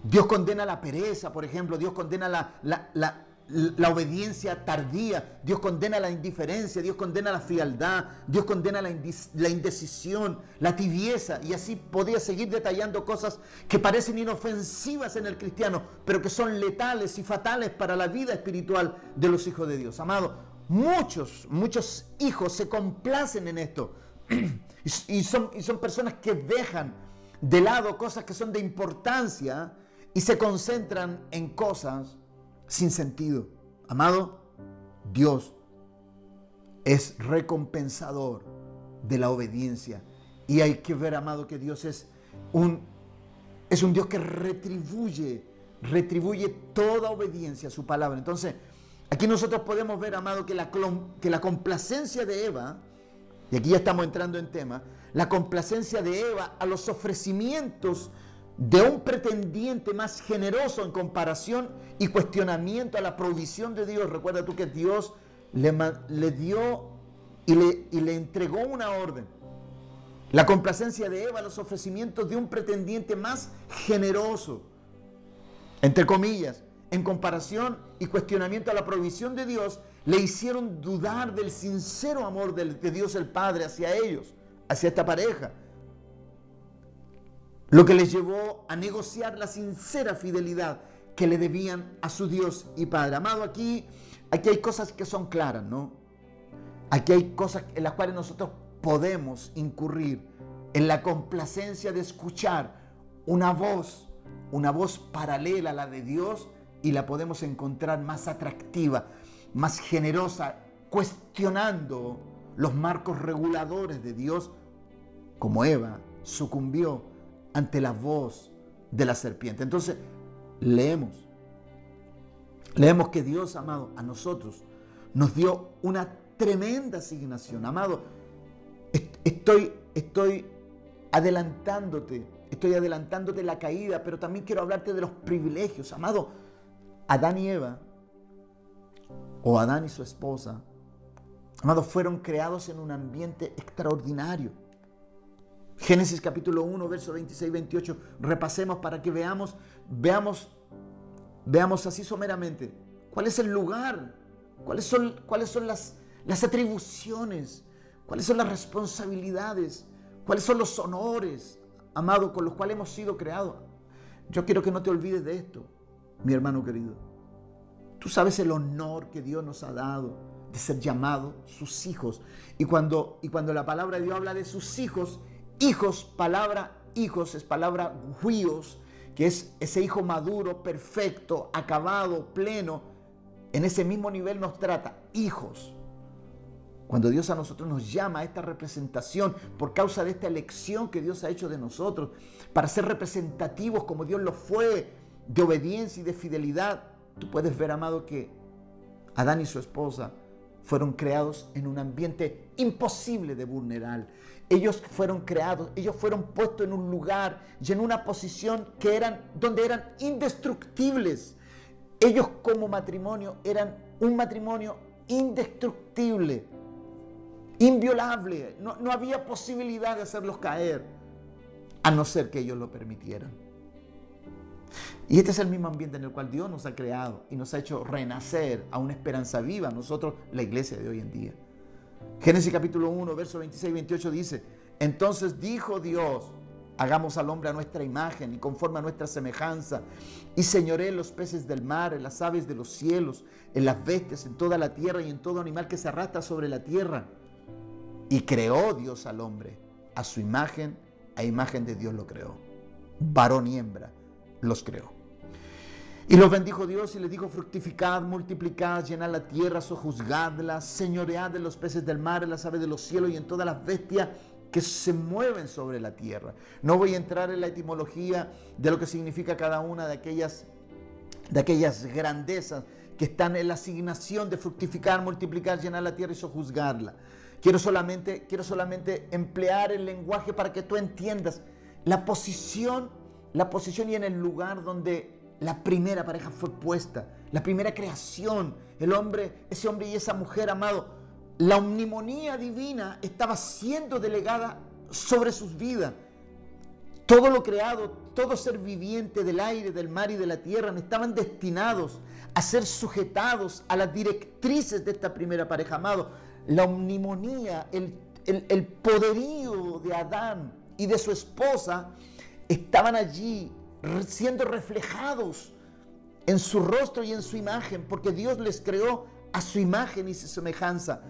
Dios condena la pereza, por ejemplo. Dios condena la obediencia tardía. Dios condena la indiferencia. Dios condena la frialdad. Dios condena la indecisión, la tibieza. Y así podría seguir detallando cosas que parecen inofensivas en el cristiano, pero que son letales y fatales para la vida espiritual de los hijos de Dios. Amado, muchos hijos se complacen en esto. Y son personas que dejan de lado cosas que son de importancia y se concentran en cosas sin sentido. Amado, Dios es recompensador de la obediencia. Y hay que ver, amado, que Dios es un Dios que retribuye toda obediencia a su palabra. Entonces, aquí nosotros podemos ver, amado, que la complacencia de Eva, y aquí ya estamos entrando en tema, la complacencia de Eva a los ofrecimientos de un pretendiente más generoso en comparación y cuestionamiento a la provisión de Dios. Recuerda tú que Dios le dio y le entregó una orden. La complacencia de Eva a los ofrecimientos de un pretendiente más generoso, entre comillas, en comparación y cuestionamiento a la provisión de Dios, le hicieron dudar del sincero amor de Dios el Padre hacia ellos, hacia esta pareja. Lo que les llevó a negociar la sincera fidelidad que le debían a su Dios y Padre. Amado, aquí hay cosas que son claras, ¿no? Aquí hay cosas en las cuales nosotros podemos incurrir en la complacencia de escuchar una voz paralela a la de Dios, y la podemos encontrar más atractiva, más generosa, cuestionando los marcos reguladores de Dios, como Eva sucumbió ante la voz de la serpiente. Entonces, leemos que Dios, amado, a nosotros nos dio una tremenda asignación. Amado, estoy adelantándote la caída, pero también quiero hablarte de los privilegios. Amado, Adán y Eva, o Adán y su esposa, amado, fueron creados en un ambiente extraordinario. Génesis capítulo 1, versos 26 y 28, repasemos para que veamos así someramente cuál es el lugar, cuáles son las atribuciones, cuáles son las responsabilidades, cuáles son los honores, amado, con los cuales hemos sido creados. Yo quiero que no te olvides de esto, mi hermano querido. Tú sabes el honor que Dios nos ha dado de ser llamados sus hijos. Y cuando la palabra de Dios habla de sus hijos, palabra hijos es palabra huios, que es ese hijo maduro, perfecto, acabado, pleno. En ese mismo nivel nos trata, hijos. Cuando Dios a nosotros nos llama a esta representación por causa de esta elección que Dios ha hecho de nosotros, para ser representativos como Dios lo fue, de obediencia y de fidelidad, tú puedes ver, amado, que Adán y su esposa fueron creados en un ambiente imposible de vulnerar. Ellos fueron creados, ellos fueron puestos en un lugar y en una posición donde eran indestructibles. Ellos como matrimonio eran un matrimonio indestructible, inviolable. No había posibilidad de hacerlos caer, a no ser que ellos lo permitieran. Y este es el mismo ambiente en el cual Dios nos ha creado y nos ha hecho renacer a una esperanza viva, nosotros, la iglesia de hoy en día. Génesis capítulo 1, versos 26 y 28 dice: entonces dijo Dios, hagamos al hombre a nuestra imagen y conforme a nuestra semejanza, y señoree en los peces del mar, en las aves de los cielos, en las bestias, en toda la tierra y en todo animal que se arrastra sobre la tierra. Y creó Dios al hombre, a su imagen, a imagen de Dios lo creó. Varón y hembra los creó. Y los bendijo Dios y les dijo: fructificad, multiplicad, llenad la tierra, sojuzgadla, señoread en los peces del mar, en las aves de los cielos y en todas las bestias que se mueven sobre la tierra. No voy a entrar en la etimología de lo que significa cada una de aquellas grandezas que están en la asignación de fructificar, multiplicar, llenar la tierra y sojuzgarla. Quiero solamente emplear el lenguaje para que tú entiendas la posición y en el lugar donde la primera pareja fue puesta, la primera creación, ese hombre y esa mujer, amado. La omnimonía divina estaba siendo delegada sobre sus vidas. Todo lo creado, todo ser viviente del aire, del mar y de la tierra estaban destinados a ser sujetados a las directrices de esta primera pareja, amado. La omnimonía, el poderío de Adán y de su esposa estaban allí siendo reflejados en su rostro y en su imagen, porque Dios les creó a su imagen y su semejanza.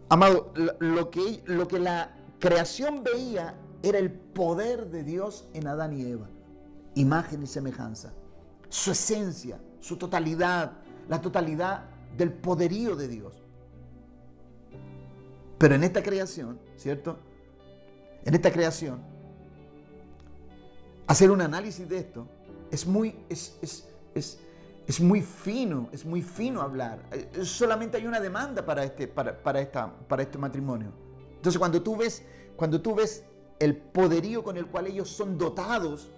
Amado, lo que la creación veía era el poder de Dios en Adán y Eva. Imagen y semejanza. Su esencia, su totalidad, la totalidad del poderío de Dios. Pero en esta creación, ¿cierto? En esta creación, hacer un análisis de esto es muy fino hablar. Solamente hay una demanda para este matrimonio. Entonces, cuando tú ves el poderío con el cual ellos son dotados,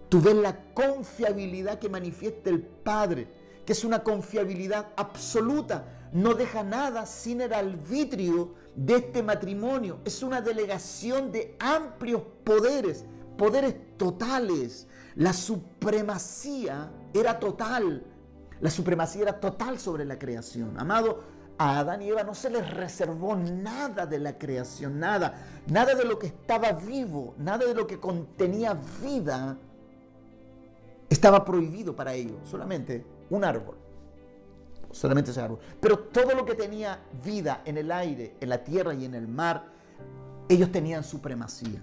tú ves la confiabilidad que manifiesta el Padre, que es una confiabilidad absoluta. No deja nada sin el arbitrio de este matrimonio. Es una delegación de amplios poderes totales. La supremacía era total. La supremacía era total sobre la creación. Amado, a Adán y Eva no se les reservó nada de la creación, nada de lo que estaba vivo, nada de lo que contenía vida estaba prohibido para ellos. Solamente un árbol. Solamente ese árbol. Pero todo lo que tenía vida en el aire, en la tierra y en el mar, ellos tenían supremacía.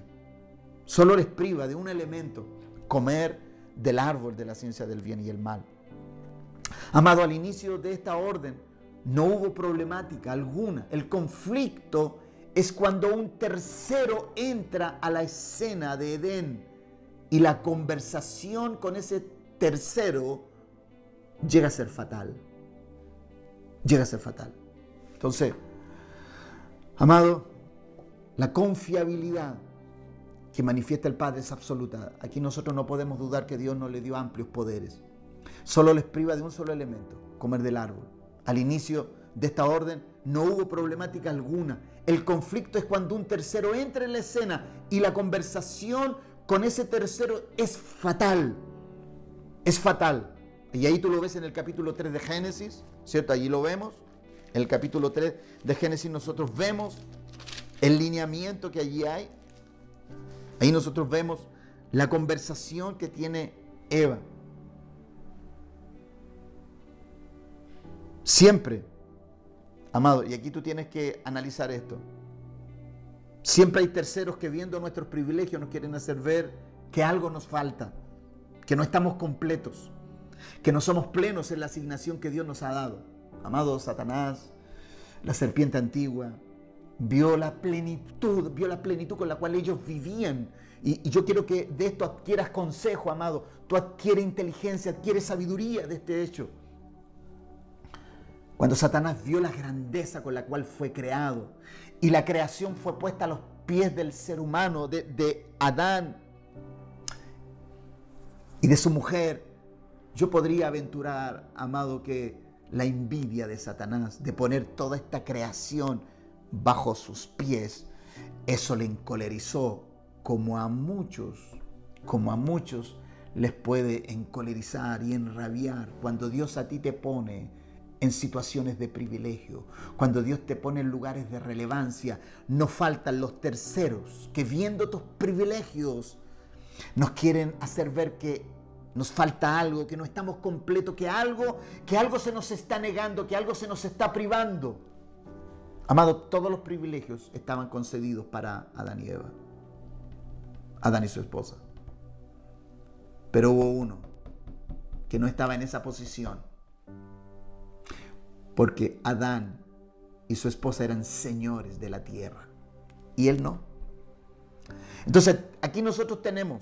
Solo les priva de un elemento: comer del árbol de la ciencia del bien y el mal. Amado, al inicio de esta orden no hubo problemática alguna. El conflicto es cuando un tercero entra a la escena de Edén y la conversación con ese tercero llega a ser fatal. Llega a ser fatal. Entonces, amado, la confiabilidad que manifiesta el Padre es absoluta. Aquí nosotros no podemos dudar que Dios no le dio amplios poderes. Solo les priva de un solo elemento: comer del árbol. Al inicio de esta orden no hubo problemática alguna. El conflicto es cuando un tercero entra en la escena y la conversación con ese tercero es fatal. Es fatal. Y ahí tú lo ves en el capítulo 3 de Génesis, ¿cierto? Allí lo vemos. En el capítulo 3 de Génesis nosotros vemos el lineamiento que allí hay. Ahí nosotros vemos la conversación que tiene Eva. Siempre, amado, y aquí tú tienes que analizar esto. Siempre hay terceros que, viendo nuestros privilegios, nos quieren hacer ver que algo nos falta, que no estamos completos, que no somos plenos en la asignación que Dios nos ha dado. Amado, Satanás, la serpiente antigua, vio la plenitud con la cual ellos vivían. Y yo quiero que de esto adquieras consejo, amado. Tú adquieres inteligencia, adquieres sabiduría de este hecho. Cuando Satanás vio la grandeza con la cual fue creado y la creación fue puesta a los pies del ser humano, de Adán y de su mujer, yo podría aventurar, amado, que la envidia de Satanás de poner toda esta creación bajo sus pies, eso le encolerizó, como a muchos les puede encolerizar y enrabiar cuando Dios a ti te pone en situaciones de privilegio, cuando Dios te pone en lugares de relevancia. No faltan los terceros que, viendo tus privilegios, nos quieren hacer ver que nos falta algo, que no estamos completos, que algo se nos está negando, que algo se nos está privando. Amado, todos los privilegios estaban concedidos para Adán y Eva, Adán y su esposa. Pero hubo uno que no estaba en esa posición, porque Adán y su esposa eran señores de la tierra y él no. Entonces, aquí nosotros tenemos,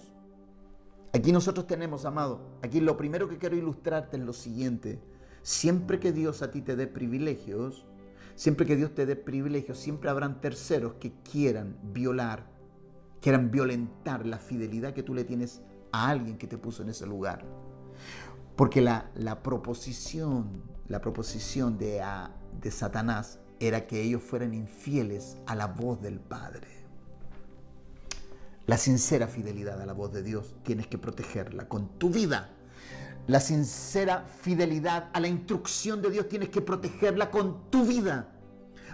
amado, aquí lo primero que quiero ilustrarte es lo siguiente: siempre que Dios a ti te dé privilegios, siempre habrán terceros que quieran violentar la fidelidad que tú le tienes a alguien que te puso en ese lugar. Porque la proposición de Satanás era que ellos fueran infieles a la voz del Padre. La sincera fidelidad a la voz de Dios tienes que protegerla con tu vida. La sincera fidelidad a la instrucción de Dios tienes que protegerla con tu vida.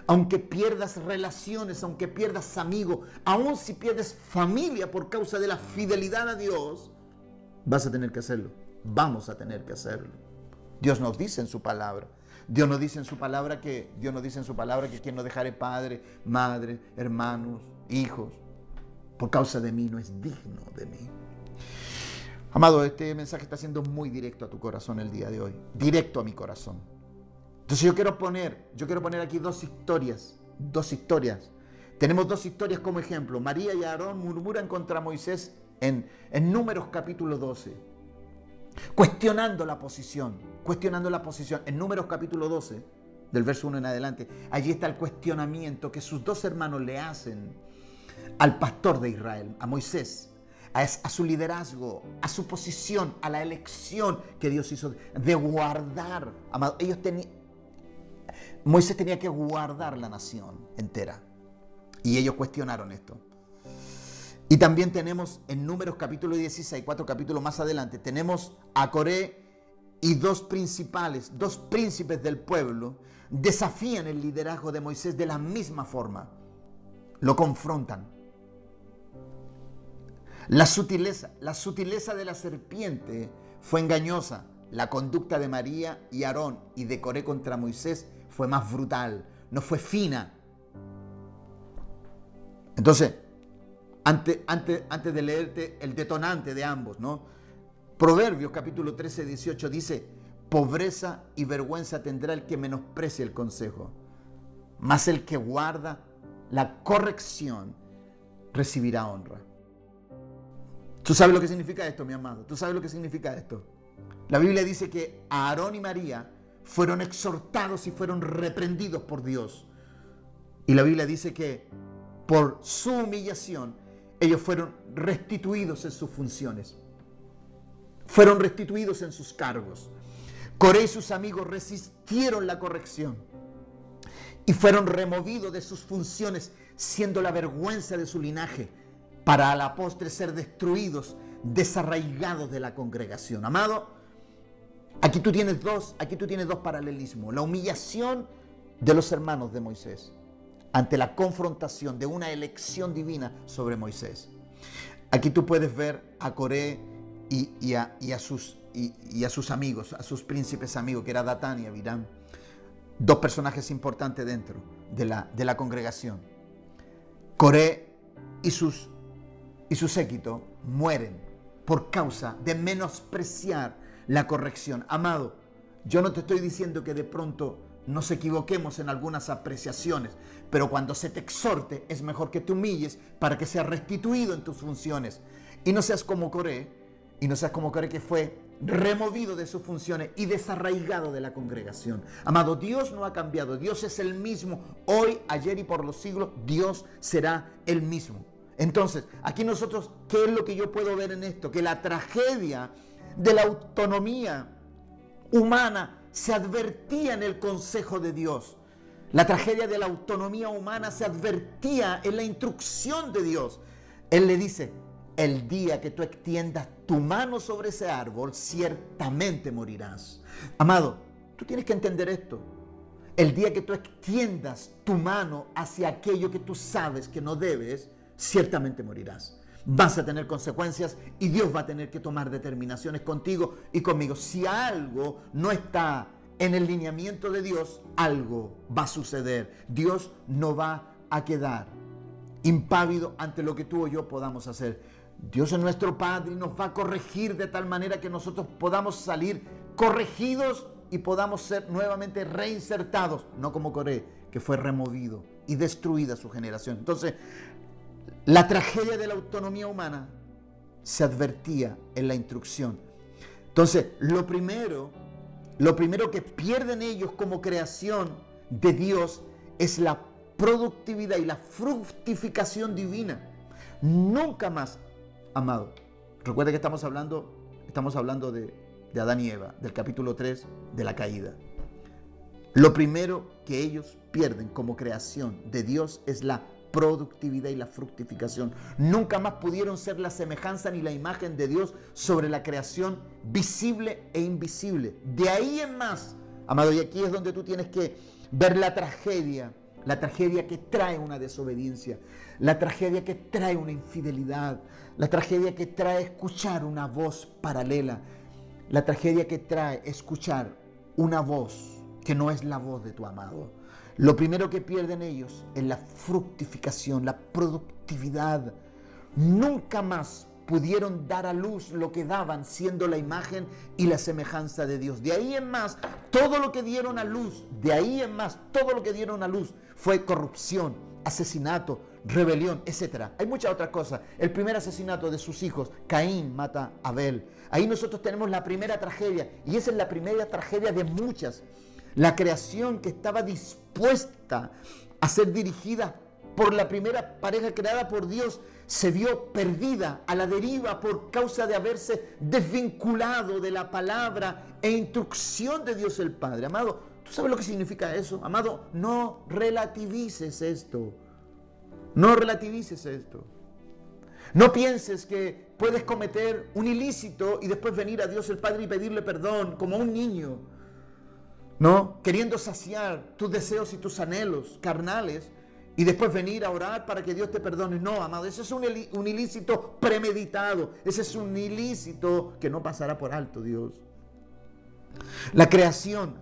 Aunque pierdas relaciones, aunque pierdas amigos, aun si pierdes familia por causa de la fidelidad a Dios, vas a tener que hacerlo. Vamos a tener que hacerlo. Dios nos dice en su palabra: Dios nos dice en su palabra que quien no dejare padre, madre, hermanos, hijos, por causa de mí no es digno de mí. Amado, este mensaje está siendo muy directo a tu corazón el día de hoy, directo a mi corazón. Entonces yo quiero poner aquí dos historias. Tenemos dos historias como ejemplo. María y Aarón murmuran contra Moisés en Números capítulo 12, cuestionando la posición. En Números capítulo 12, del verso 1 en adelante, allí está el cuestionamiento que sus dos hermanos le hacen al pastor de Israel, a Moisés, a su liderazgo, a su posición, a la elección que Dios hizo de guardar. Amado, Moisés tenía que guardar la nación entera. Y ellos cuestionaron esto. Y también tenemos en Números capítulo 16, 4 capítulos más adelante, tenemos a Coré y dos príncipes del pueblo, desafían el liderazgo de Moisés de la misma forma. Lo confrontan. La sutileza de la serpiente fue engañosa. La conducta de María y Aarón y de Coré contra Moisés fue más brutal, no fue fina. Entonces, antes de leerte el detonante de ambos, ¿no? Proverbios capítulo 13, 18 dice: pobreza y vergüenza tendrá el que menosprecie el consejo, mas el que guarda la corrección recibirá honra. ¿Tú sabes lo que significa esto, mi amado? ¿Tú sabes lo que significa esto? La Biblia dice que Aarón y María fueron exhortados y fueron reprendidos por Dios. Y la Biblia dice que por su humillación ellos fueron restituidos en sus funciones. Fueron restituidos en sus cargos. Coré y sus amigos resistieron la corrección y fueron removidos de sus funciones, siendo la vergüenza de su linaje, para a la postre ser destruidos, desarraigados de la congregación. Amado, aquí tú tienes dos paralelismos. La humillación de los hermanos de Moisés ante la confrontación de una elección divina sobre Moisés. Aquí tú puedes ver a Coré y a sus amigos, a sus príncipes amigos, que era Datán y Abiram, dos personajes importantes dentro de la congregación. Coré y su séquito mueren por causa de menospreciar la corrección. Amado, yo no te estoy diciendo que de pronto nos equivoquemos en algunas apreciaciones, pero cuando se te exhorte es mejor que te humilles para que seas restituido en tus funciones y no seas como Coré, que fue removido de sus funciones y desarraigado de la congregación. Amado, Dios no ha cambiado. Dios es el mismo hoy, ayer y por los siglos. Dios será el mismo. Entonces, aquí nosotros, ¿qué es lo que yo puedo ver en esto? Que la tragedia de la autonomía humana se advertía en el consejo de Dios. La tragedia de la autonomía humana se advertía en la instrucción de Dios. Él le dice: el día que tú extiendas tu mano sobre ese árbol, ciertamente morirás. Amado, tú tienes que entender esto. El día que tú extiendas tu mano hacia aquello que tú sabes que no debes, ciertamente morirás. Vas a tener consecuencias y Dios va a tener que tomar determinaciones contigo y conmigo. Si algo no está en el lineamiento de Dios, algo va a suceder. Dios no va a quedar impávido ante lo que tú o yo podamos hacer. Dios es nuestro Padre y nos va a corregir de tal manera que nosotros podamos salir corregidos y podamos ser nuevamente reinsertados, no como Coré, que fue removido y destruida su generación. Entonces, la tragedia de la autonomía humana se advertía en la instrucción. Entonces, lo primero que pierden ellos como creación de Dios es la productividad y la fructificación divina. Nunca más, amado. Recuerda que estamos hablando de Adán y Eva, del capítulo 3 de la caída. Lo primero que ellos pierden como creación de Dios es la productividad y la fructificación. Nunca más pudieron ser la semejanza ni la imagen de Dios sobre la creación visible e invisible. De ahí en más, amado, y aquí es donde tú tienes que ver la tragedia que trae una desobediencia, la tragedia que trae una infidelidad, la tragedia que trae escuchar una voz paralela, la tragedia que trae escuchar una voz que no es la voz de tu amado. Lo primero que pierden ellos es la fructificación, la productividad. Nunca más pudieron dar a luz lo que daban, siendo la imagen y la semejanza de Dios. De ahí en más, todo lo que dieron a luz, fue corrupción, asesinato, rebelión, etc. Hay muchas otras cosas. El primer asesinato de sus hijos, Caín mata a Abel. Ahí nosotros tenemos la primera tragedia, y esa es la primera tragedia de muchas. La creación que estaba dispuesta a ser dirigida por la primera pareja creada por Dios se vio perdida, a la deriva, por causa de haberse desvinculado de la palabra e instrucción de Dios el Padre. Amado, ¿tú sabes lo que significa eso? Amado, no relativices esto. No relativices esto. No pienses que puedes cometer un ilícito y después venir a Dios el Padre y pedirle perdón como un niño, ¿no? Queriendo saciar tus deseos y tus anhelos carnales y después venir a orar para que Dios te perdone. No, amado, ese es un ilícito premeditado. Ese es un ilícito que no pasará por alto Dios. La creación,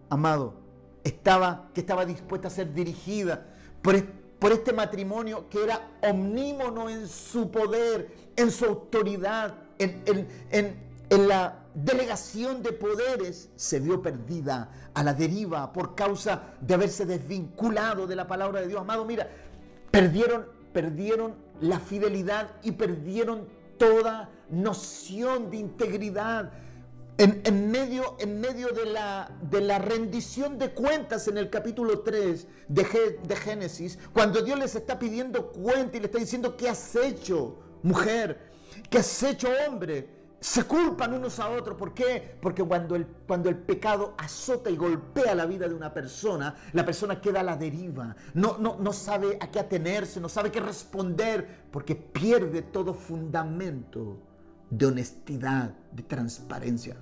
amado, que estaba dispuesta a ser dirigida por este matrimonio que era omnímono en su poder, en su autoridad, en la delegación de poderes, se vio perdida, a la deriva, por causa de haberse desvinculado de la palabra de Dios. Amado, mira, perdieron la fidelidad y perdieron toda noción de integridad. En medio de la rendición de cuentas en el capítulo 3 de Génesis, cuando Dios les está pidiendo cuenta y le está diciendo: ¿qué has hecho, mujer? ¿Qué has hecho, hombre? Se culpan unos a otros. ¿Por qué? Porque cuando el pecado azota y golpea la vida de una persona, la persona queda a la deriva, no sabe a qué atenerse, no sabe qué responder, porque pierde todo fundamento de honestidad, de transparencia.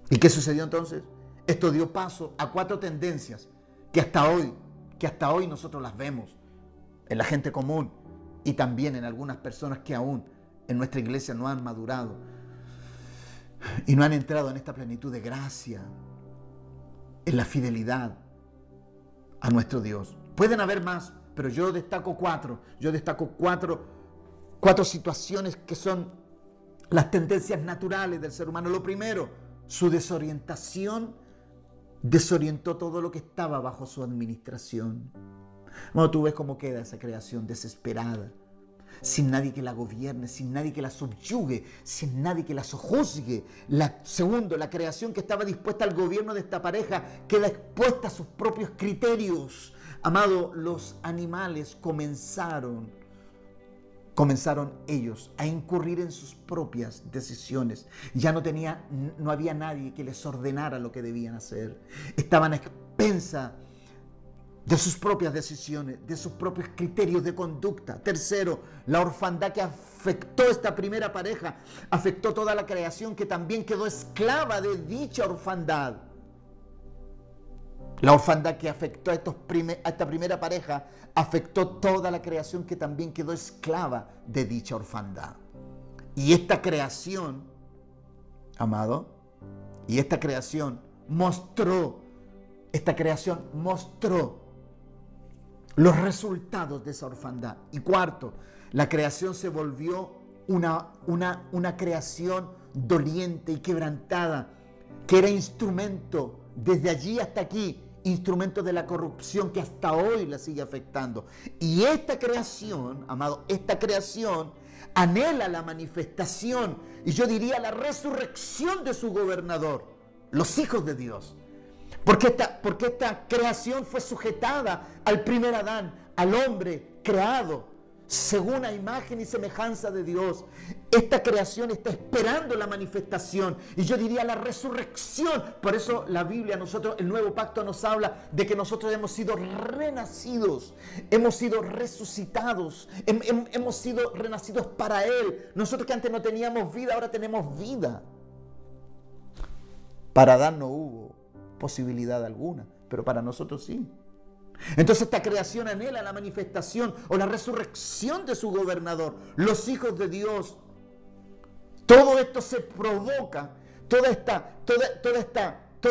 ¿Y qué sucedió entonces? Esto dio paso a 4 tendencias que hasta hoy nosotros las vemos en la gente común y también en algunas personas que aún en nuestra iglesia no han madurado y no han entrado en esta plenitud de gracia, en la fidelidad a nuestro Dios. Pueden haber más, pero yo destaco 4. Yo destaco cuatro situaciones que son las tendencias naturales del ser humano. Lo primero, su desorientación desorientó todo lo que estaba bajo su administración. Bueno, tú ves cómo queda esa creación desesperada, sin nadie que la gobierne, sin nadie que la subyugue, sin nadie que la sojuzgue. Segundo, la creación que estaba dispuesta al gobierno de esta pareja queda expuesta a sus propios criterios. Amado, los animales comenzaron ellos a incurrir en sus propias decisiones. Ya no había nadie que les ordenara lo que debían hacer. Estaban a expensas de sus propias decisiones, de sus propios criterios de conducta. Tercero, la orfandad que afectó esta primera pareja, afectó toda la creación, que también quedó esclava de dicha orfandad. La orfandad que afectó a esta primera pareja afectó toda la creación, que también quedó esclava de dicha orfandad. Y esta creación, amado, mostró los resultados de esa orfandad. Y cuarto, la creación se volvió una creación doliente y quebrantada, que era instrumento, desde allí hasta aquí, instrumento de la corrupción que hasta hoy la sigue afectando. Y esta creación, amado, anhela la manifestación, y yo diría la resurrección de su gobernador, los hijos de Dios. Porque esta creación fue sujetada al primer Adán, al hombre creado según la imagen y semejanza de Dios. Esta creación está esperando la manifestación, y yo diría la resurrección. Por eso la Biblia, el Nuevo Pacto nos habla de que nosotros hemos sido renacidos, hemos sido resucitados, hemos sido renacidos para Él. Nosotros que antes no teníamos vida, ahora tenemos vida. Para Adán no hubo posibilidad alguna, pero para nosotros sí. Entonces esta creación anhela la manifestación o la resurrección de su gobernador, los hijos de Dios. Todo esto se provoca todo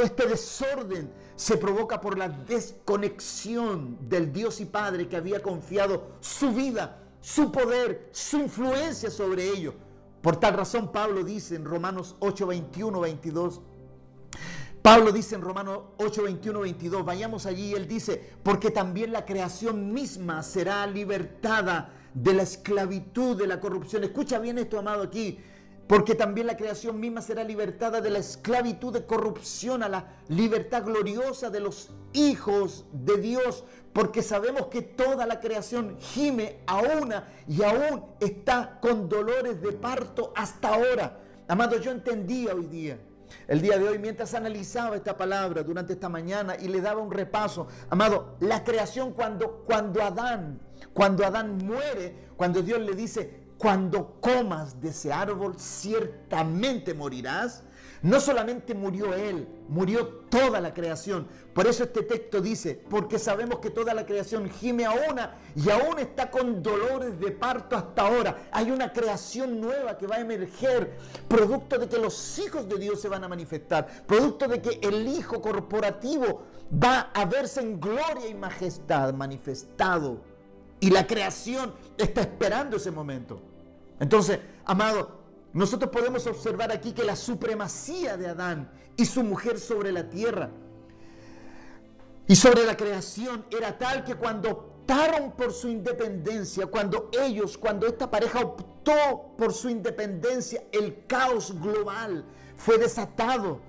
este desorden se provoca por la desconexión del Dios y Padre que había confiado su vida, su poder, su influencia sobre ellos. Por tal razón, Pablo dice en Romanos 8, 21, 22, Pablo dice en Romanos 8, 21, 22, vayamos allí, él dice, porque también la creación misma será libertada de la esclavitud, de la corrupción. Escucha bien esto, amado, aquí. Porque también la creación misma será libertada de la esclavitud de corrupción a la libertad gloriosa de los hijos de Dios. Porque sabemos que toda la creación gime a una y aún está con dolores de parto hasta ahora. Amado, yo entendía hoy día, el día de hoy, mientras analizaba esta palabra durante esta mañana y le daba un repaso, amado, la creación cuando Adán muere, cuando Dios le dice, cuando comas de ese árbol, ciertamente morirás. No solamente murió él, murió toda la creación. Por eso este texto dice, porque sabemos que toda la creación gime a una y aún está con dolores de parto hasta ahora. Hay una creación nueva que va a emerger, producto de que los hijos de Dios se van a manifestar, producto de que el Hijo corporativo va a verse en gloria y majestad manifestado. Y la creación está esperando ese momento. Entonces, amado, nosotros podemos observar aquí que la supremacía de Adán y su mujer sobre la tierra y sobre la creación era tal que cuando optaron por su independencia, cuando esta pareja optó por su independencia, el caos global fue desatado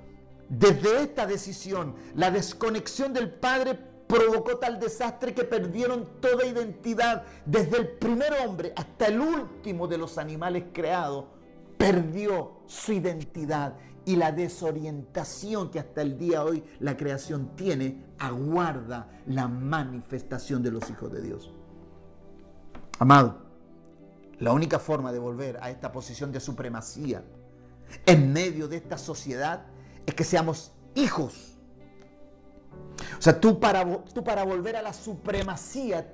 desde esta decisión. La desconexión del Padre provocó tal desastre que perdieron toda identidad. Desde el primer hombre hasta el último de los animales creados, perdió su identidad. Y la desorientación que hasta el día de hoy la creación tiene, aguarda la manifestación de los hijos de Dios. Amado, la única forma de volver a esta posición de supremacía en medio de esta sociedad es que seamos hijos. O sea, tú para volver a la supremacía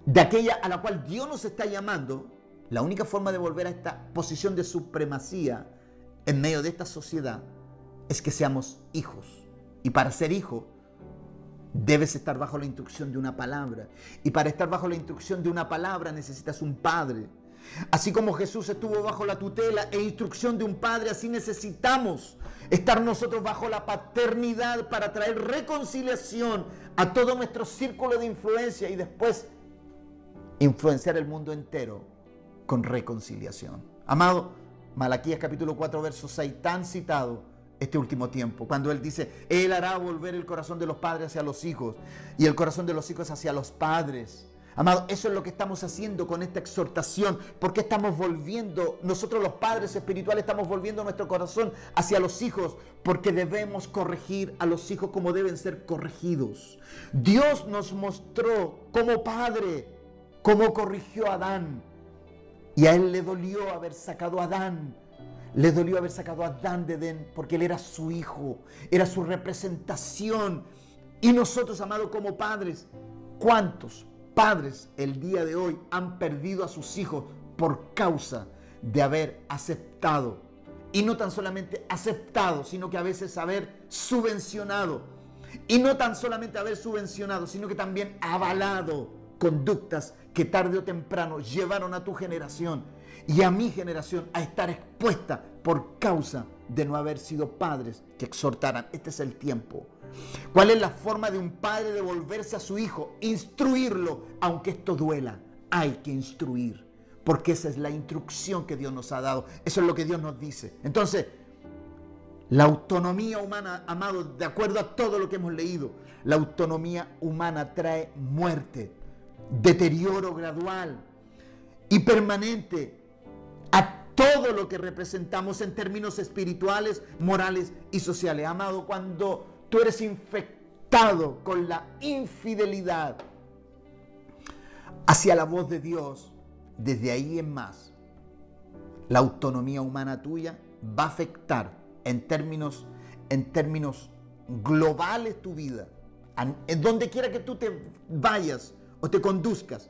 de aquella a la cual Dios nos está llamando, la única forma de volver a esta posición de supremacía en medio de esta sociedad es que seamos hijos. Y para ser hijo, debes estar bajo la instrucción de una palabra. Y para estar bajo la instrucción de una palabra necesitas un padre. Así como Jesús estuvo bajo la tutela e instrucción de un padre, así necesitamos estar nosotros bajo la paternidad para traer reconciliación a todo nuestro círculo de influencia y después influenciar el mundo entero con reconciliación. Amado, Malaquías capítulo 4, verso 6, tan citado este último tiempo, cuando Él dice, Él hará volver el corazón de los padres hacia los hijos y el corazón de los hijos hacia los padres. Amado, eso es lo que estamos haciendo con esta exhortación. Porque estamos volviendo, nosotros los padres espirituales estamos volviendo nuestro corazón hacia los hijos, porque debemos corregir a los hijos como deben ser corregidos. Dios nos mostró como padre cómo corrigió a Adán, y a él le dolió haber sacado a Adán. Le dolió haber sacado a Adán de Edén, porque él era su hijo, era su representación. Y nosotros, amados, como padres, ¿cuántos padres el día de hoy han perdido a sus hijos por causa de haber aceptado? Y no tan solamente aceptado, sino que a veces haber subvencionado. Y no tan solamente haber subvencionado, sino que también avalado conductas que tarde o temprano llevaron a tu generación y a mi generación a estar expuesta por causa de no haber sido padres que exhortaran. Este es el tiempo. ¿Cuál es la forma de un padre de volverse a su hijo? Instruirlo, aunque esto duela. Hay que instruir, porque esa es la instrucción que Dios nos ha dado. Eso es lo que Dios nos dice. Entonces, la autonomía humana, amado, de acuerdo a todo lo que hemos leído, la autonomía humana trae muerte, deterioro gradual y permanente a todo lo que representamos en términos espirituales, morales y sociales. Amado, cuando tú eres infectado con la infidelidad hacia la voz de Dios, desde ahí en más, la autonomía humana tuya va a afectar en términos globales tu vida. En donde quiera que tú te vayas o te conduzcas,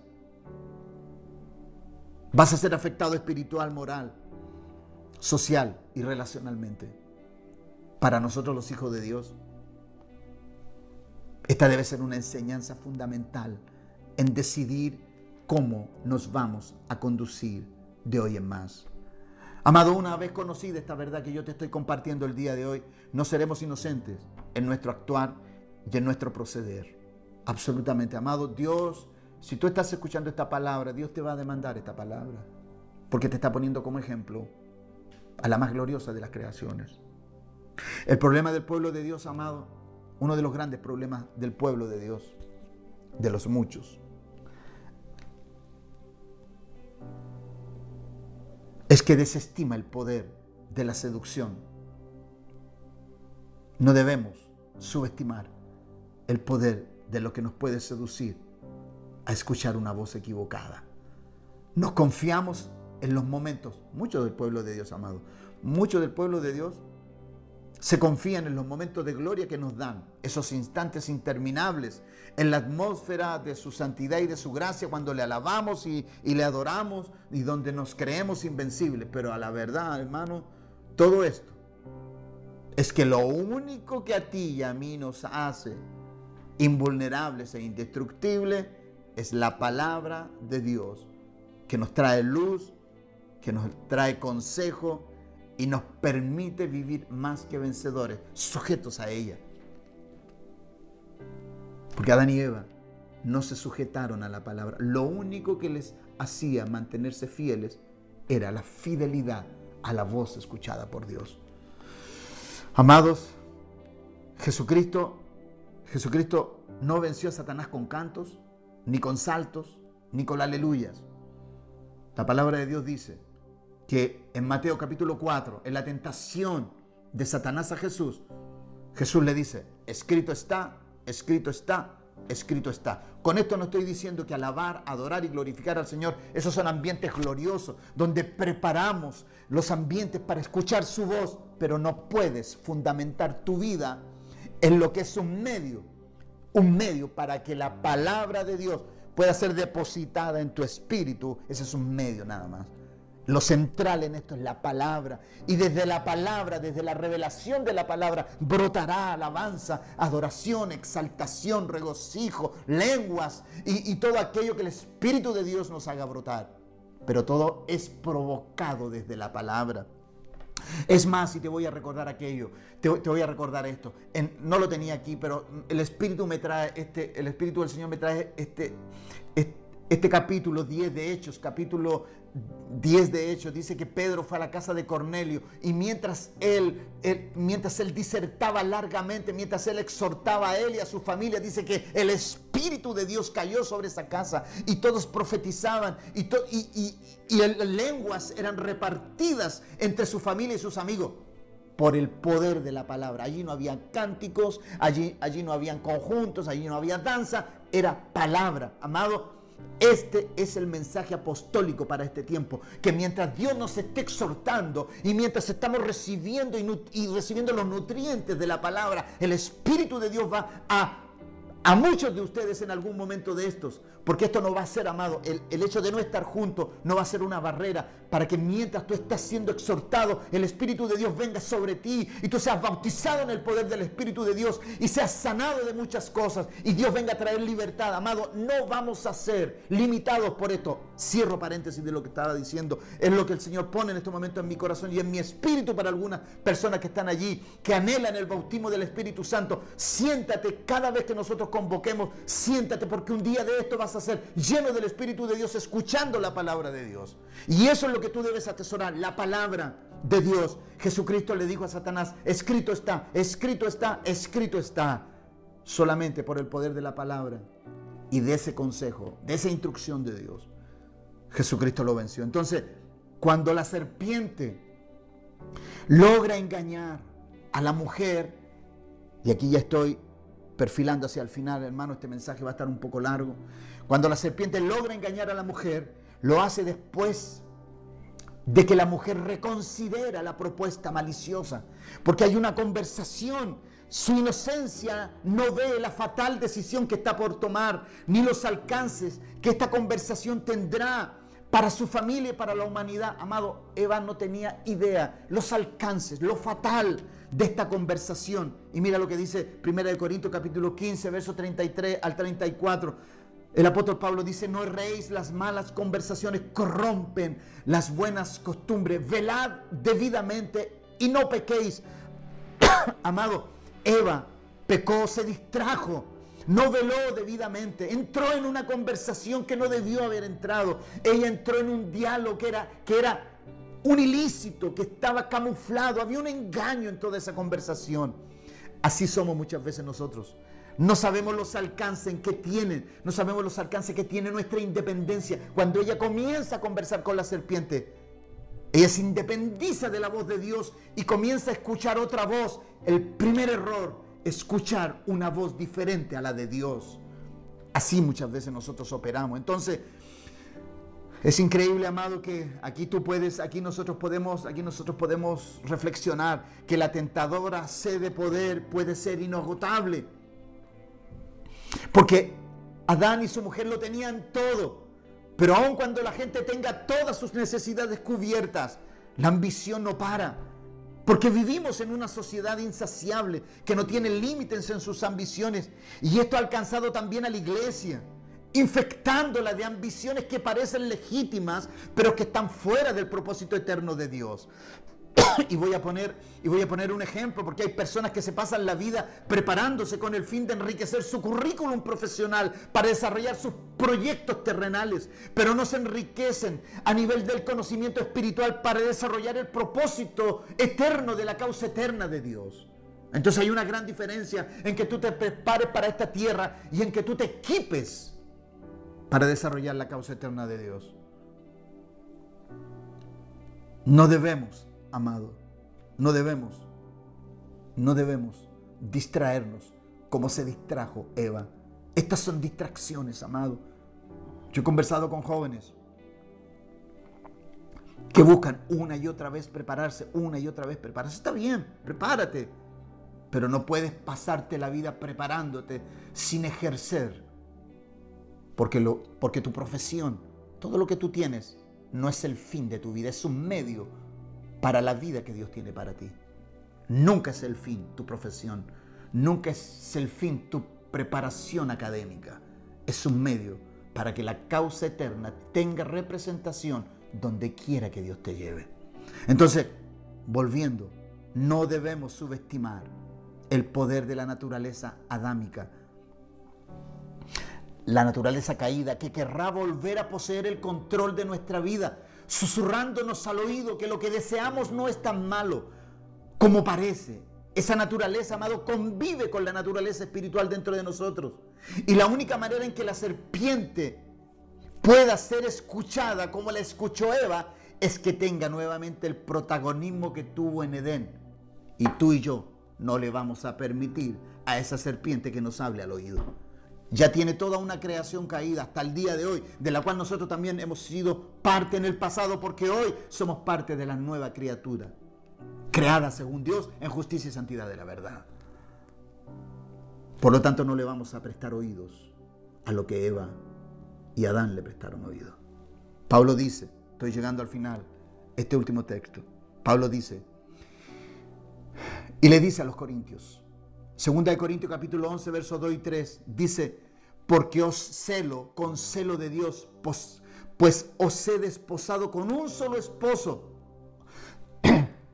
vas a ser afectado espiritual, moral, social y relacionalmente. para nosotros los hijos de Dios. Esta debe ser una enseñanza fundamental en decidir cómo nos vamos a conducir de hoy en más. Amado, una vez conocida esta verdad que yo te estoy compartiendo el día de hoy, no seremos inocentes en nuestro actuar y en nuestro proceder. Absolutamente, amado. Dios, si tú estás escuchando esta palabra, Dios te va a demandar esta palabra, porque te está poniendo como ejemplo a la más gloriosa de las creaciones. El problema del pueblo de Dios, amado, uno de los grandes problemas del pueblo de Dios, de los muchos, es que desestima el poder de la seducción. No debemos subestimar el poder de lo que nos puede seducir a escuchar una voz equivocada. Nos confiamos en los momentos, mucho del pueblo de Dios, amado, mucho del pueblo de Dios se confían en los momentos de gloria que nos dan, esos instantes interminables, en la atmósfera de su santidad y de su gracia, cuando le alabamos y le adoramos y donde nos creemos invencibles. Pero a la verdad, hermano, todo esto es que lo único que a ti y a mí nos hace invulnerables e indestructibles es la palabra de Dios, que nos trae luz, que nos trae consejo y nos permite vivir más que vencedores, sujetos a ella. Porque Adán y Eva no se sujetaron a la palabra. Lo único que les hacía mantenerse fieles era la fidelidad a la voz escuchada por Dios. Amados, Jesucristo no venció a Satanás con cantos, ni con saltos, ni con aleluyas. La palabra de Dios dice que en Mateo capítulo 4, en la tentación de Satanás a Jesús, Jesús le dice, escrito está, escrito está, escrito está. Con esto no estoy diciendo que alabar, adorar y glorificar al Señor, esos son ambientes gloriosos, donde preparamos los ambientes para escuchar su voz, pero no puedes fundamentar tu vida en lo que es un medio para que la palabra de Dios pueda ser depositada en tu espíritu. Ese es un medio nada más. Lo central en esto es la palabra, y desde la palabra, desde la revelación de la palabra, brotará alabanza, adoración, exaltación, regocijo, lenguas y todo aquello que el Espíritu de Dios nos haga brotar. Pero todo es provocado desde la palabra. Es más, y te voy a recordar aquello, te voy a recordar esto. No lo tenía aquí, pero el Espíritu del Señor me trae este capítulo 10 de Hechos, capítulo 10 de Hechos, dice que Pedro fue a la casa de Cornelio y mientras él disertaba largamente, mientras él exhortaba a él y a su familia, dice que el Espíritu de Dios cayó sobre esa casa y todos profetizaban y lenguas eran repartidas entre su familia y sus amigos por el poder de la palabra. Allí no había cánticos, allí no habían conjuntos, allí no había danza, era palabra, amado. Este es el mensaje apostólico para este tiempo, que mientras Dios nos esté exhortando y mientras estamos recibiendo y recibiendo los nutrientes de la palabra, el Espíritu de Dios va a muchos de ustedes en algún momento de estos, porque esto no va a ser, amado, el hecho de no estar juntos no va a ser una barrera para que mientras tú estás siendo exhortado, el Espíritu de Dios venga sobre ti y tú seas bautizado en el poder del Espíritu de Dios y seas sanado de muchas cosas y Dios venga a traer libertad. Amado, no vamos a ser limitados por esto. Cierro paréntesis de lo que estaba diciendo. Es lo que el Señor pone en este momento en mi corazón y en mi espíritu para algunas personas que están allí, que anhelan el bautismo del Espíritu Santo. Siéntate cada vez que nosotros convoquemos, siéntate, porque un día de esto vas a ser lleno del Espíritu de Dios, escuchando la palabra de Dios. Y eso es lo que tú debes atesorar, la palabra de Dios. Jesucristo le dijo a Satanás, escrito está, escrito está, escrito está. Solamente por el poder de la palabra y de ese consejo, de esa instrucción de Dios, Jesucristo lo venció. Entonces, cuando la serpiente logra engañar a la mujer, y aquí ya estoy perfilando hacia el final, hermano, este mensaje va a estar un poco largo. Cuando la serpiente logra engañar a la mujer, lo hace después de que la mujer reconsidera la propuesta maliciosa, porque hay una conversación. Su inocencia no ve la fatal decisión que está por tomar, ni los alcances que esta conversación tendrá para su familia y para la humanidad. Amado, Eva no tenía idea los alcances, lo fatal de esta conversación. Y mira lo que dice 1 Corintios capítulo 15, verso 33 al 34. El apóstol Pablo dice: no erréis, las malas conversaciones corrompen las buenas costumbres. Velad debidamente y no pequéis. Amado, Eva pecó, se distrajo, no veló debidamente, entró en una conversación que no debió haber entrado. Ella entró en un diálogo que era un ilícito, que estaba camuflado, había un engaño en toda esa conversación. Así somos muchas veces nosotros. No sabemos los alcances que tienen, no sabemos los alcances que tiene nuestra independencia. Cuando ella comienza a conversar con la serpiente, ella se independiza de la voz de Dios y comienza a escuchar otra voz. El primer error, escuchar una voz diferente a la de Dios. Así muchas veces nosotros operamos. Entonces, es increíble, amado, que aquí nosotros podemos reflexionar que la tentadora sed de poder puede ser inagotable. Porque Adán y su mujer lo tenían todo. Pero aun cuando la gente tenga todas sus necesidades cubiertas, la ambición no para. Porque vivimos en una sociedad insaciable que no tiene límites en sus ambiciones. Y esto ha alcanzado también a la iglesia, infectándola de ambiciones que parecen legítimas, pero que están fuera del propósito eterno de Dios. Y voy a poner un ejemplo, porque hay personas que se pasan la vida preparándose con el fin de enriquecer su currículum profesional para desarrollar sus proyectos terrenales, pero no se enriquecen a nivel del conocimiento espiritual para desarrollar el propósito eterno de la causa eterna de Dios. Entonces hay una gran diferencia en que tú te prepares para esta tierra y en que tú te equipes para desarrollar la causa eterna de Dios. No debemos, amado, no debemos distraernos como se distrajo Eva. Estas son distracciones, amado. Yo he conversado con jóvenes que buscan una y otra vez prepararse. Está bien, prepárate, pero no puedes pasarte la vida preparándote sin ejercer, porque tu profesión, todo lo que tú tienes, no es el fin de tu vida, es un medio para la vida que Dios tiene para ti. Nunca es el fin tu profesión, nunca es el fin tu preparación académica. Es un medio para que la causa eterna tenga representación donde quiera que Dios te lleve. Entonces, volviendo, no debemos subestimar el poder de la naturaleza adámica, la naturaleza caída que querrá volver a poseer el control de nuestra vida, susurrándonos al oído que lo que deseamos no es tan malo como parece. Esa naturaleza, amado, convive con la naturaleza espiritual dentro de nosotros. Y la única manera en que la serpiente pueda ser escuchada como la escuchó Eva es que tenga nuevamente el protagonismo que tuvo en Edén. Y tú y yo no le vamos a permitir a esa serpiente que nos hable al oído. Ya tiene toda una creación caída hasta el día de hoy, de la cual nosotros también hemos sido parte en el pasado, porque hoy somos parte de la nueva criatura, creada según Dios en justicia y santidad de la verdad. Por lo tanto, no le vamos a prestar oídos a lo que Eva y Adán le prestaron oído. Pablo dice, estoy llegando al final, este último texto. Pablo dice, y le dice a los corintios, 2 Corintios capítulo 11, versos 2 y 3, dice, porque os celo con celo de Dios, pues os he desposado con un solo esposo.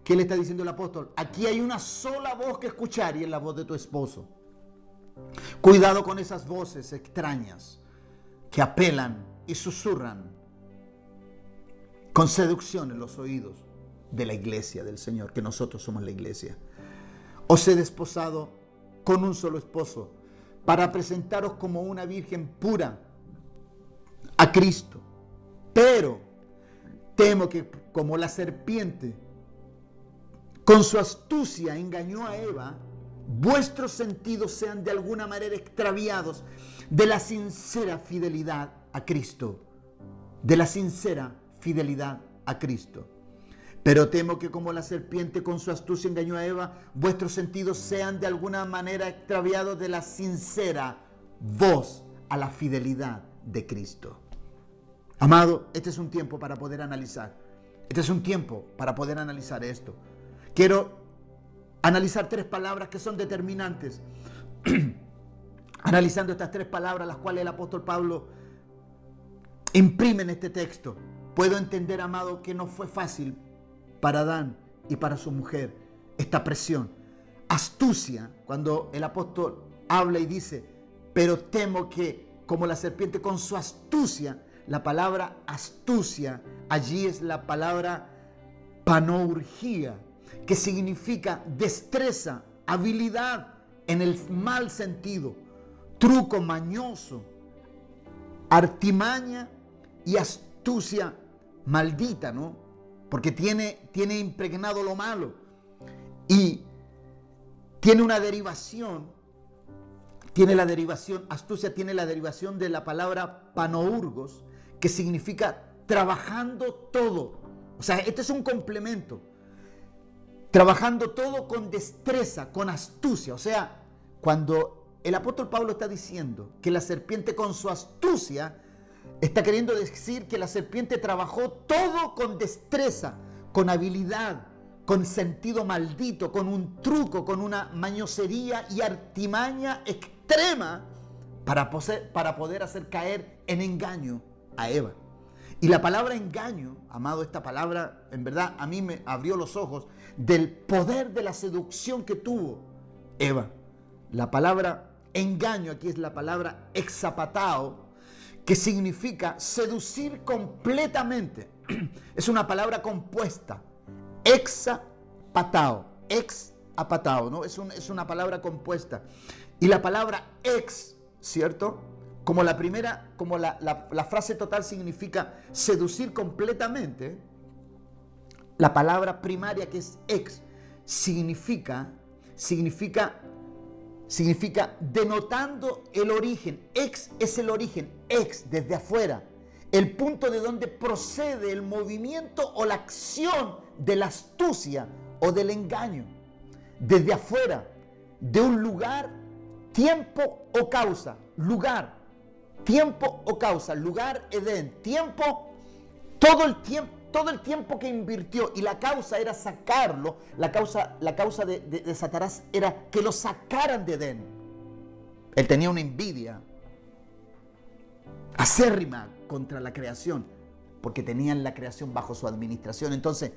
¿Qué le está diciendo el apóstol? Aquí hay una sola voz que escuchar y es la voz de tu esposo. Cuidado con esas voces extrañas que apelan y susurran con seducción en los oídos de la iglesia del Señor, que nosotros somos la iglesia. Os he desposado con un solo esposo, para presentaros como una virgen pura a Cristo. Pero temo que como la serpiente con su astucia engañó a Eva, vuestros sentidos sean de alguna manera extraviados de la sincera fidelidad a Cristo. De la sincera fidelidad a Cristo. Pero temo que como la serpiente con su astucia engañó a Eva, vuestros sentidos sean de alguna manera extraviados de la sincera voz a la fidelidad de Cristo. Amado, este es un tiempo para poder analizar. Este es un tiempo para poder analizar esto. Quiero analizar 3 palabras que son determinantes. Analizando estas 3 palabras, las cuales el apóstol Pablo imprime en este texto, puedo entender, amado, que no fue fácil para Adán y para su mujer esta presión. Astucia, cuando el apóstol habla y dice, pero temo que como la serpiente con su astucia, la palabra astucia allí es la palabra panourgia, que significa destreza, habilidad en el mal sentido, truco mañoso, artimaña y astucia maldita, ¿no? Porque tiene impregnado lo malo y tiene una derivación, astucia tiene la derivación de la palabra panourgos, que significa trabajando todo. O sea, este es un complemento. Trabajando todo con destreza, con astucia. O sea, cuando el apóstol Pablo está diciendo que la serpiente con su astucia, está queriendo decir que la serpiente trabajó todo con destreza, con habilidad, con sentido maldito, con un truco, con una mañosería y artimaña extrema para poder hacer caer en engaño a Eva. Y la palabra engaño, amado, esta palabra en verdad a mí me abrió los ojos del poder de la seducción que tuvo Eva. La palabra engaño aquí es la palabra exapatao, que significa seducir completamente. Es una palabra compuesta. Exapatao, ¿no? Es una palabra compuesta. Y la palabra ex, ¿cierto? Como la primera, como la frase total significa seducir completamente, la palabra primaria que es ex significa denotando el origen. Ex es el origen, ex desde afuera, el punto de donde procede el movimiento o la acción de la astucia o del engaño. Desde afuera, de un lugar, tiempo o causa. Lugar, tiempo o causa. Lugar, Edén. Tiempo, todo el tiempo que invirtió, y la causa era sacarlo. La causa de Satanás era que lo sacaran de Edén. Él tenía una envidia acérrima contra la creación, porque tenían la creación bajo su administración. Entonces,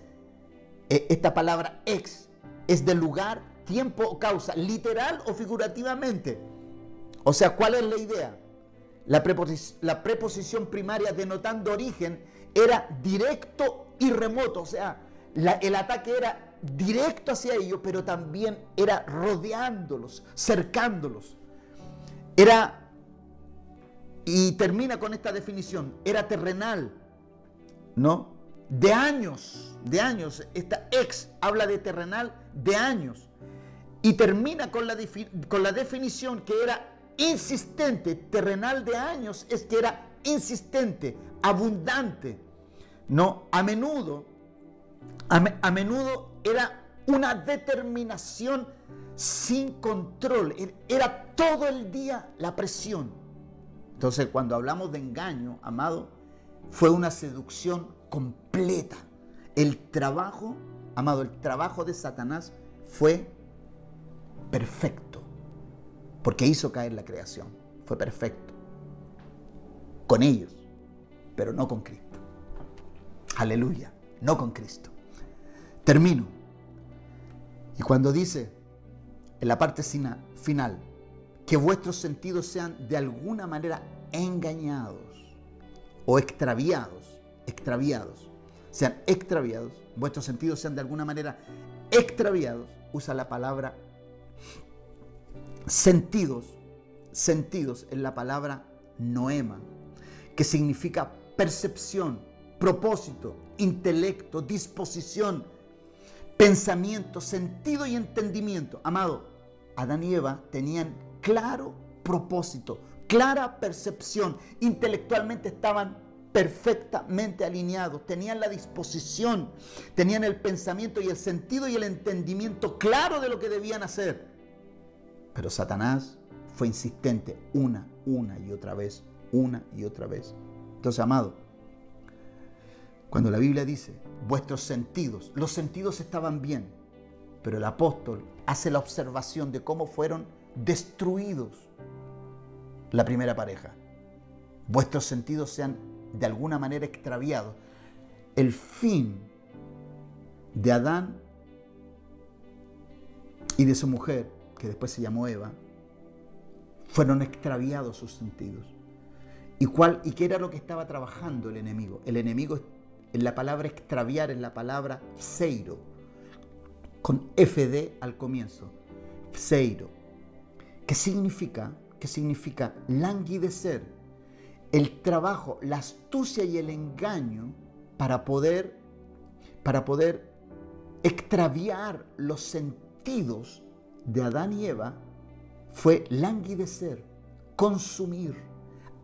esta palabra ex es de lugar, tiempo o causa, literal o figurativamente. O sea, ¿cuál es la idea? La preposición primaria denotando origen era directo y remoto. O sea, el ataque era directo hacia ellos, pero también era rodeándolos, cercándolos. Y termina con esta definición, era terrenal, ¿no? De años. Esta ex habla de terrenal de años. Y termina con la definición que era insistente. Terrenal de años es que era insistente, abundante, ¿no? A menudo era una determinación sin control. Era todo el día la presión. Entonces, cuando hablamos de engaño, amado, fue una seducción completa. El trabajo, amado, el trabajo de Satanás fue perfecto, porque hizo caer la creación. Fue perfecto con ellos, pero no con Cristo. Aleluya, no con Cristo. Termino. Y cuando dice en la parte final que vuestros sentidos sean de alguna manera engañados o extraviados, sean extraviados, vuestros sentidos sean de alguna manera extraviados, usa la palabra sentidos en la palabra noema, que significa percepción, propósito, intelecto, disposición, pensamiento, sentido y entendimiento. Amado, Adán y Eva tenían claro propósito, clara percepción, intelectualmente estaban perfectamente alineados, tenían la disposición, tenían el pensamiento y el sentido y el entendimiento claro de lo que debían hacer. Pero Satanás fue insistente una y otra vez. Entonces, amado, Cuando la Biblia dice, vuestros sentidos, los sentidos estaban bien, pero el apóstol hace la observación de cómo fueron destruidos la primera pareja. Vuestros sentidos sean de alguna manera extraviados. El fin de Adán y de su mujer, que después se llamó Eva, fueron extraviados sus sentidos. ¿Y qué era lo que estaba trabajando el enemigo? El enemigo, en la palabra extraviar, en la palabra pseiro, con FD al comienzo. Pseiro. ¿Qué significa? ¿Qué significa? Languidecer. El trabajo, la astucia y el engaño para poder extraviar los sentidos de Adán y Eva fue languidecer, consumir,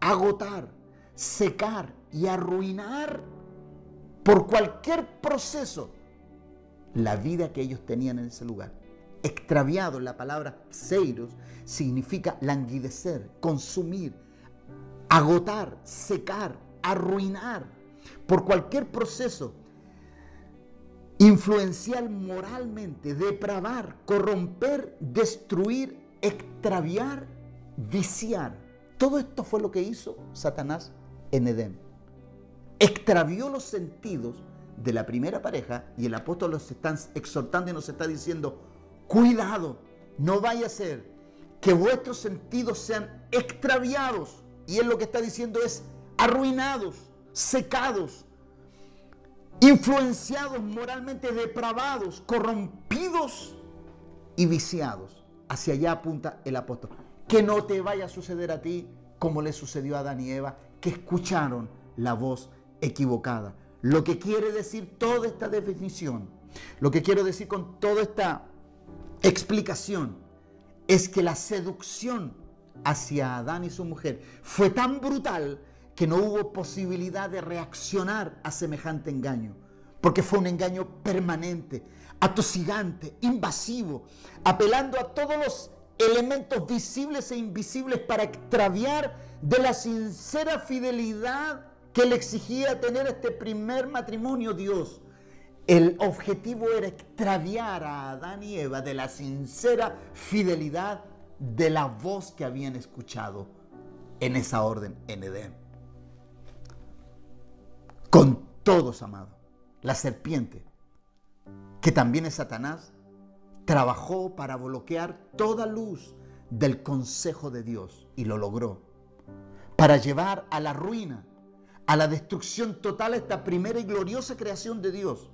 agotar, secar y arruinar por cualquier proceso la vida que ellos tenían en ese lugar. Extraviado, la palabra pseiros significa languidecer, consumir, agotar, secar, arruinar por cualquier proceso, influenciar moralmente, depravar, corromper, destruir, extraviar, viciar. Todo esto fue lo que hizo Satanás en Edén. Extravió los sentidos de la primera pareja y el apóstol los está exhortando y nos está diciendo, cuidado, no vaya a ser que vuestros sentidos sean extraviados. Y él lo que está diciendo es arruinados, secados, influenciados moralmente, depravados, corrompidos y viciados. Hacia allá apunta el apóstol. Que no te vaya a suceder a ti como le sucedió a Adán y Eva, que escucharon la voz equivocada. Lo que quiere decir toda esta definición, lo que quiero decir con toda esta explicación, es que la seducción hacia Adán y su mujer fue tan brutal que no hubo posibilidad de reaccionar a semejante engaño, porque fue un engaño permanente, atosigante, invasivo, apelando a todos los elementos visibles e invisibles para extraviar de la sincera fidelidad que le exigía tener este primer matrimonio Dios. El objetivo era extraviar a Adán y Eva de la sincera fidelidad de la voz que habían escuchado en esa orden en Edén. Con todos, amados, la serpiente, que también es Satanás, trabajó para bloquear toda luz del consejo de Dios y lo logró, para llevar a la ruina, a la destrucción total a esta primera y gloriosa creación de Dios.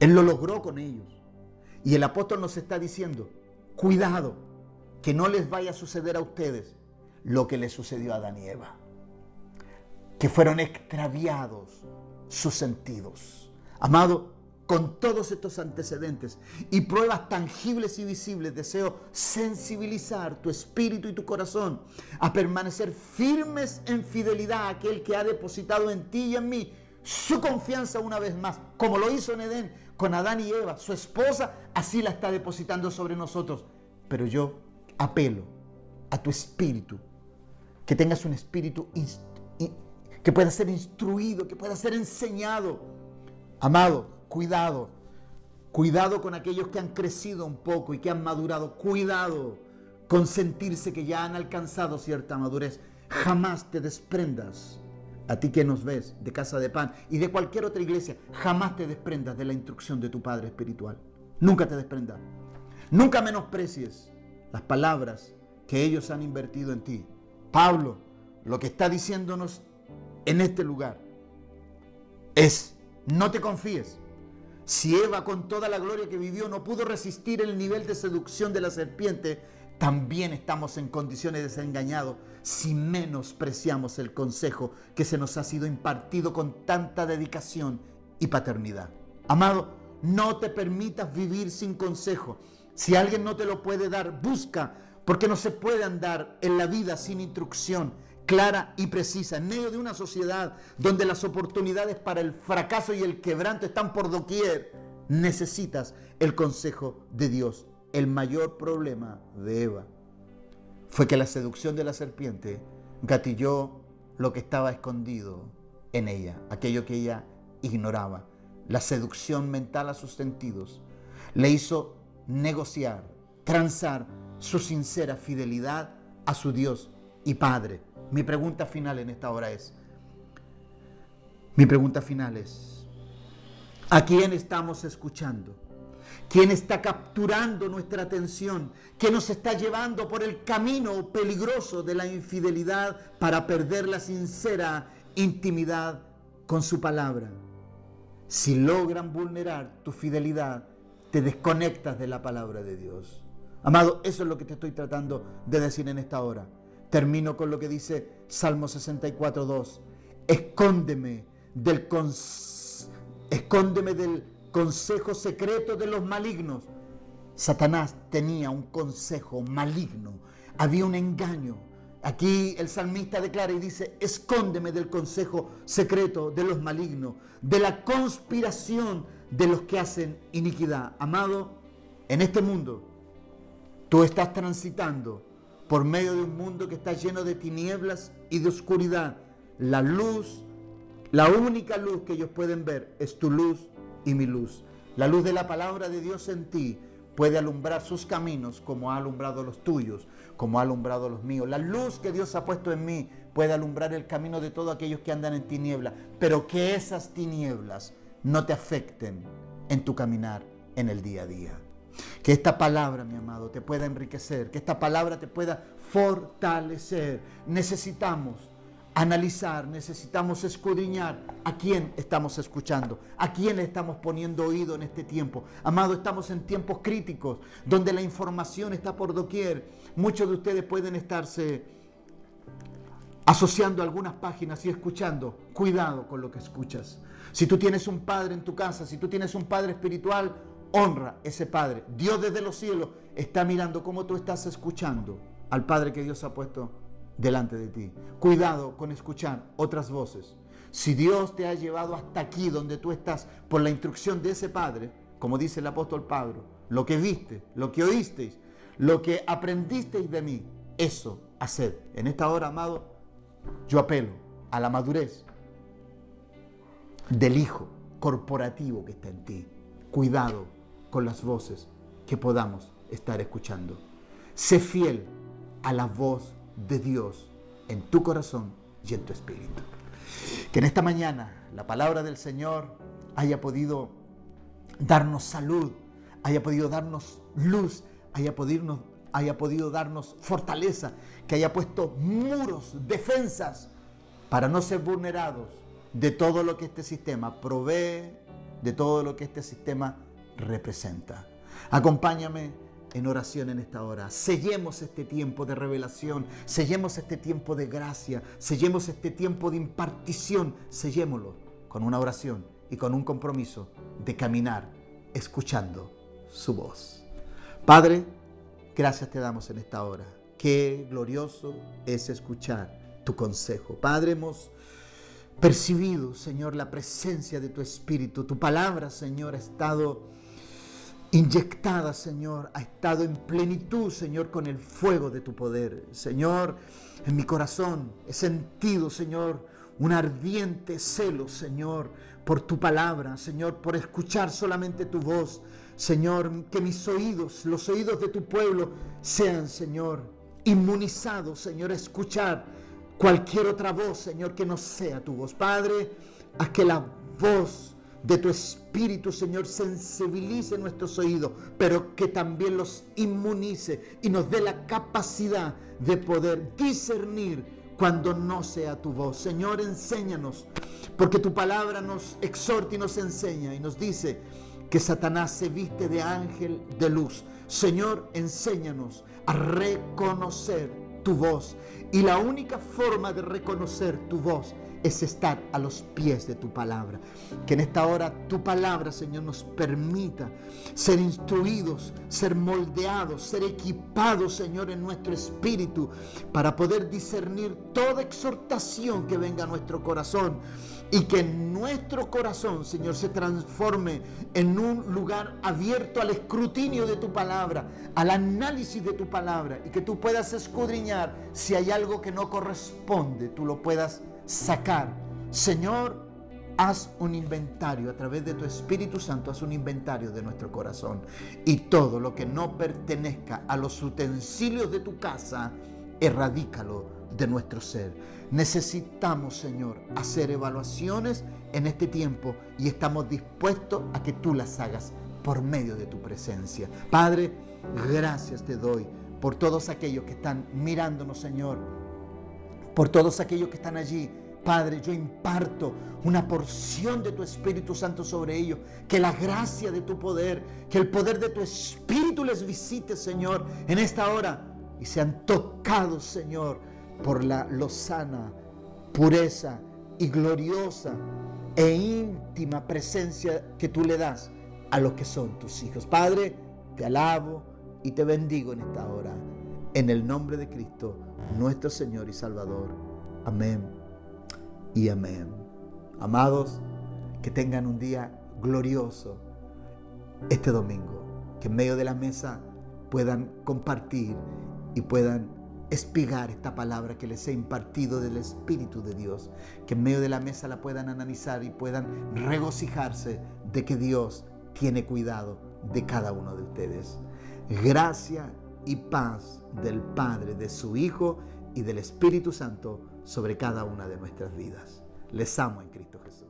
Él lo logró con ellos. Y el apóstol nos está diciendo, cuidado, que no les vaya a suceder a ustedes lo que les sucedió a Adán y Eva, que fueron extraviados sus sentidos. Amado, con todos estos antecedentes y pruebas tangibles y visibles, deseo sensibilizar tu espíritu y tu corazón a permanecer firmes en fidelidad a aquel que ha depositado en ti y en mí su confianza una vez más, como lo hizo en Edén con Adán y Eva, su esposa, así la está depositando sobre nosotros. Pero yo apelo a tu espíritu, que tengas un espíritu que pueda ser instruido, que pueda ser enseñado. Amado, cuidado, cuidado con aquellos que han crecido un poco y que han madurado. Cuidado con sentirse que ya han alcanzado cierta madurez. Jamás te desprendas, a ti que nos ves de Casa de Pan y de cualquier otra iglesia, jamás te desprendas de la instrucción de tu Padre espiritual. Nunca te desprendas. Nunca menosprecies las palabras que ellos han invertido en ti. Pablo, lo que está diciéndonos en este lugar es: no te confíes. Si Eva, con toda la gloria que vivió, no pudo resistir el nivel de seducción de la serpiente, también estamos en condiciones de ser engañados si menospreciamos el consejo que se nos ha sido impartido con tanta dedicación y paternidad. Amado, no te permitas vivir sin consejo. Si alguien no te lo puede dar, busca, porque no se puede andar en la vida sin instrucción clara y precisa, en medio de una sociedad donde las oportunidades para el fracaso y el quebranto están por doquier. Necesitas el consejo de Dios. El mayor problema de Eva fue que la seducción de la serpiente gatilló lo que estaba escondido en ella, aquello que ella ignoraba. La seducción mental a sus sentidos le hizo negociar, transar su sincera fidelidad a su Dios y Padre. Mi pregunta final en esta hora es, ¿a quién estamos escuchando? ¿Quién está capturando nuestra atención? ¿Quién nos está llevando por el camino peligroso de la infidelidad para perder la sincera intimidad con su palabra? Si logran vulnerar tu fidelidad, te desconectas de la palabra de Dios. Amado, eso es lo que te estoy tratando de decir en esta hora. Termino con lo que dice Salmo 64:2. Escóndeme del consejo secreto de los malignos. Satanás tenía un consejo maligno, había un engaño. Aquí el salmista declara y dice, escóndeme del consejo secreto de los malignos, de la conspiración de los que hacen iniquidad. Amado, en este mundo, tú estás transitando por medio de un mundo que está lleno de tinieblas y de oscuridad. La luz, la única luz que ellos pueden ver es tu luz y mi luz. La luz de la palabra de Dios en ti puede alumbrar sus caminos como ha alumbrado los tuyos, como ha alumbrado los míos. La luz que Dios ha puesto en mí puede alumbrar el camino de todos aquellos que andan en tinieblas, pero que esas tinieblas no te afecten en tu caminar en el día a día. Que esta palabra, mi amado, te pueda enriquecer, que esta palabra te pueda fortalecer. Necesitamos analizar, necesitamos escudriñar a quién estamos escuchando, a quién le estamos poniendo oído en este tiempo. Amado, estamos en tiempos críticos donde la información está por doquier. Muchos de ustedes pueden estarse asociando a algunas páginas y escuchando. Cuidado con lo que escuchas. Si tú tienes un padre en tu casa, si tú tienes un padre espiritual, honra ese padre. Dios desde los cielos está mirando cómo tú estás escuchando al Padre que Dios ha puesto delante de ti. Cuidado con escuchar otras voces. Si Dios te ha llevado hasta aquí donde tú estás por la instrucción de ese Padre, como dice el apóstol Pablo, lo que viste, lo que oísteis, lo que aprendisteis de mí, eso haced. En esta hora, amado, yo apelo a la madurez del hijo corporativo que está en ti. Cuidado con las voces que podamos estar escuchando. Sé fiel a la voz de Dios en tu corazón y en tu espíritu. Que en esta mañana la palabra del Señor haya podido darnos salud, haya podido darnos luz, haya podido darnos fortaleza, que haya puesto muros, defensas para no ser vulnerados de todo lo que este sistema provee, de todo lo que este sistema representa. Acompáñame en oración en esta hora. Sellemos este tiempo de revelación, sellemos este tiempo de gracia, sellemos este tiempo de impartición, sellémoslo con una oración y con un compromiso de caminar escuchando su voz. Padre, gracias te damos en esta hora. Qué glorioso es escuchar tu consejo. Padre, hemos percibido, Señor, la presencia de tu Espíritu. Tu palabra, Señor, ha estado inyectada, Señor, ha estado en plenitud, Señor, con el fuego de tu poder. Señor, en mi corazón he sentido, Señor, un ardiente celo, Señor, por tu palabra, Señor, por escuchar solamente tu voz. Señor, que mis oídos, los oídos de tu pueblo sean, Señor, inmunizados, Señor, a escuchar cualquier otra voz, Señor, que no sea tu voz. Padre, haz que la voz de tu Espíritu, Señor, sensibilice nuestros oídos, pero que también los inmunice y nos dé la capacidad de poder discernir cuando no sea tu voz. Señor, enséñanos, porque tu palabra nos exhorta y nos enseña y nos dice que Satanás se viste de ángel de luz. Señor, enséñanos a reconocer tu voz, y la única forma de reconocer tu voz es estar a los pies de tu palabra. Que en esta hora tu palabra, Señor, nos permita ser instruidos, ser moldeados, ser equipados, Señor, en nuestro espíritu para poder discernir toda exhortación que venga a nuestro corazón, y que nuestro corazón, Señor, se transforme en un lugar abierto al escrutinio de tu palabra, al análisis de tu palabra, y que tú puedas escudriñar si hay algo que no corresponde, tú lo puedas sacar, Señor, haz un inventario a través de tu Espíritu Santo, haz un inventario de nuestro corazón. Y todo lo que no pertenezca a los utensilios de tu casa, erradícalo de nuestro ser. Necesitamos, Señor, hacer evaluaciones en este tiempo y estamos dispuestos a que tú las hagas por medio de tu presencia. Padre, gracias te doy por todos aquellos que están mirándonos, Señor, por todos aquellos que están allí. Padre, yo imparto una porción de tu Espíritu Santo sobre ellos, que la gracia de tu poder, que el poder de tu Espíritu les visite, Señor, en esta hora, y sean tocados, Señor, por la lozana, pureza y gloriosa e íntima presencia que tú le das a los que son tus hijos. Padre, te alabo y te bendigo en esta hora, en el nombre de Cristo, nuestro Señor y Salvador. Amén y amén. Amados, que tengan un día glorioso este domingo, que en medio de la mesa puedan compartir y puedan espigar esta palabra que les he impartido del Espíritu de Dios, que en medio de la mesa la puedan analizar y puedan regocijarse de que Dios tiene cuidado de cada uno de ustedes. Gracia y paz del Padre, de su Hijo y del Espíritu Santo sobre cada una de nuestras vidas. Les amo en Cristo Jesús.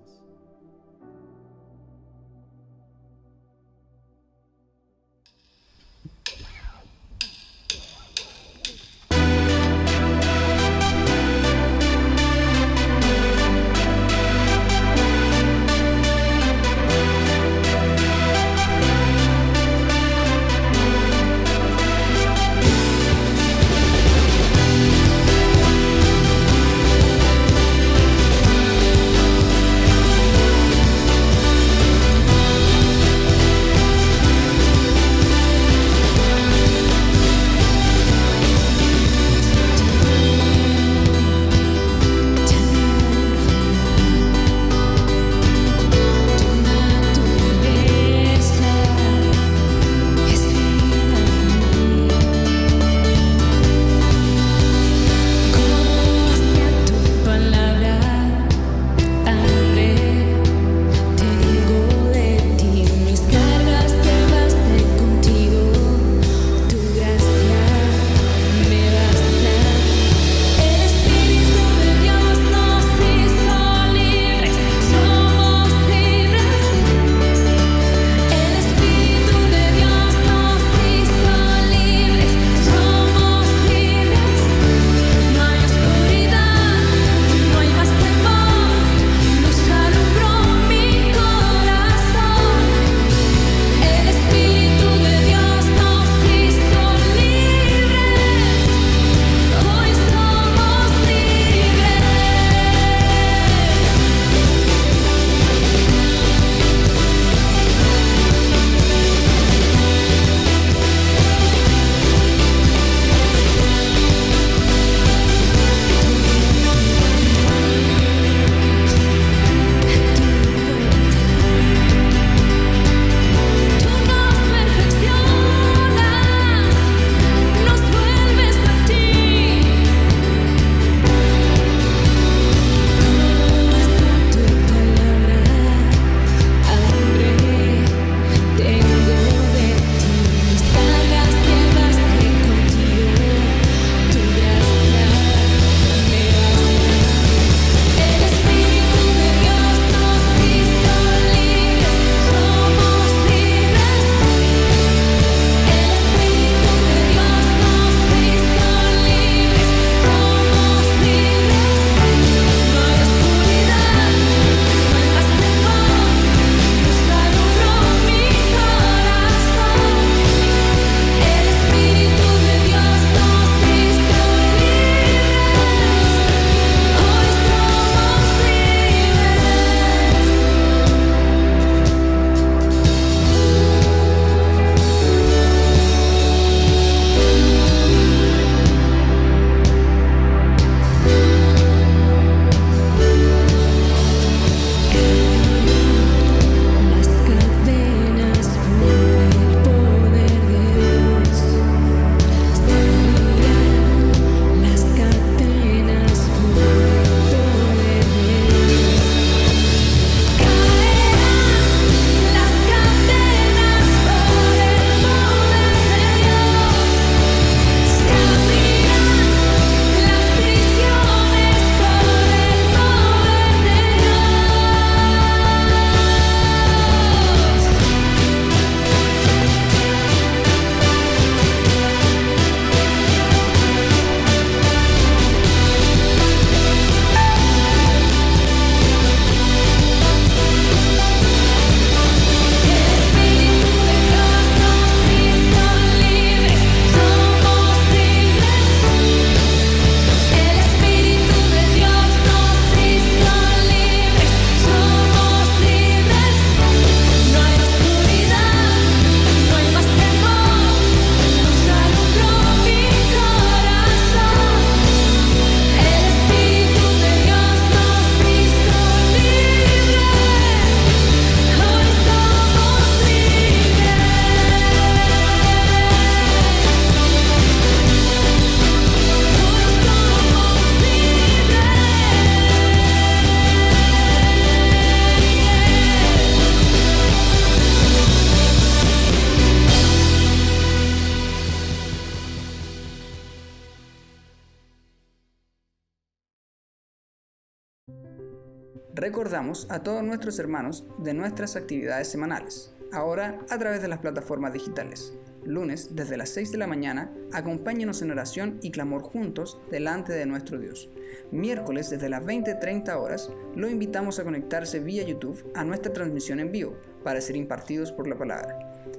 Recordamos a todos nuestros hermanos de nuestras actividades semanales, ahora a través de las plataformas digitales. Lunes, desde las 6 de la mañana, acompáñenos en oración y clamor juntos delante de nuestro Dios. Miércoles, desde las 20:30 horas, lo invitamos a conectarse vía YouTube a nuestra transmisión en vivo para ser impartidos por la palabra.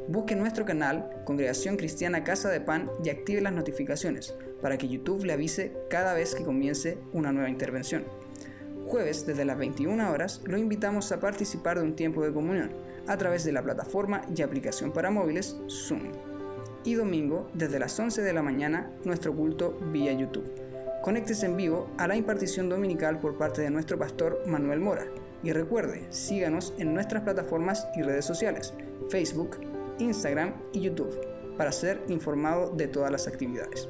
Busque nuestro canal Congregación Cristiana Casa de Pan y active las notificaciones para que YouTube le avise cada vez que comience una nueva intervención. Jueves, desde las 21 horas, lo invitamos a participar de un tiempo de comunión a través de la plataforma y aplicación para móviles Zoom. Y domingo, desde las 11 de la mañana, nuestro culto vía YouTube. Conéctese en vivo a la impartición dominical por parte de nuestro pastor Manuel Mora. Y recuerde, síganos en nuestras plataformas y redes sociales, Facebook, Instagram y YouTube, para ser informado de todas las actividades.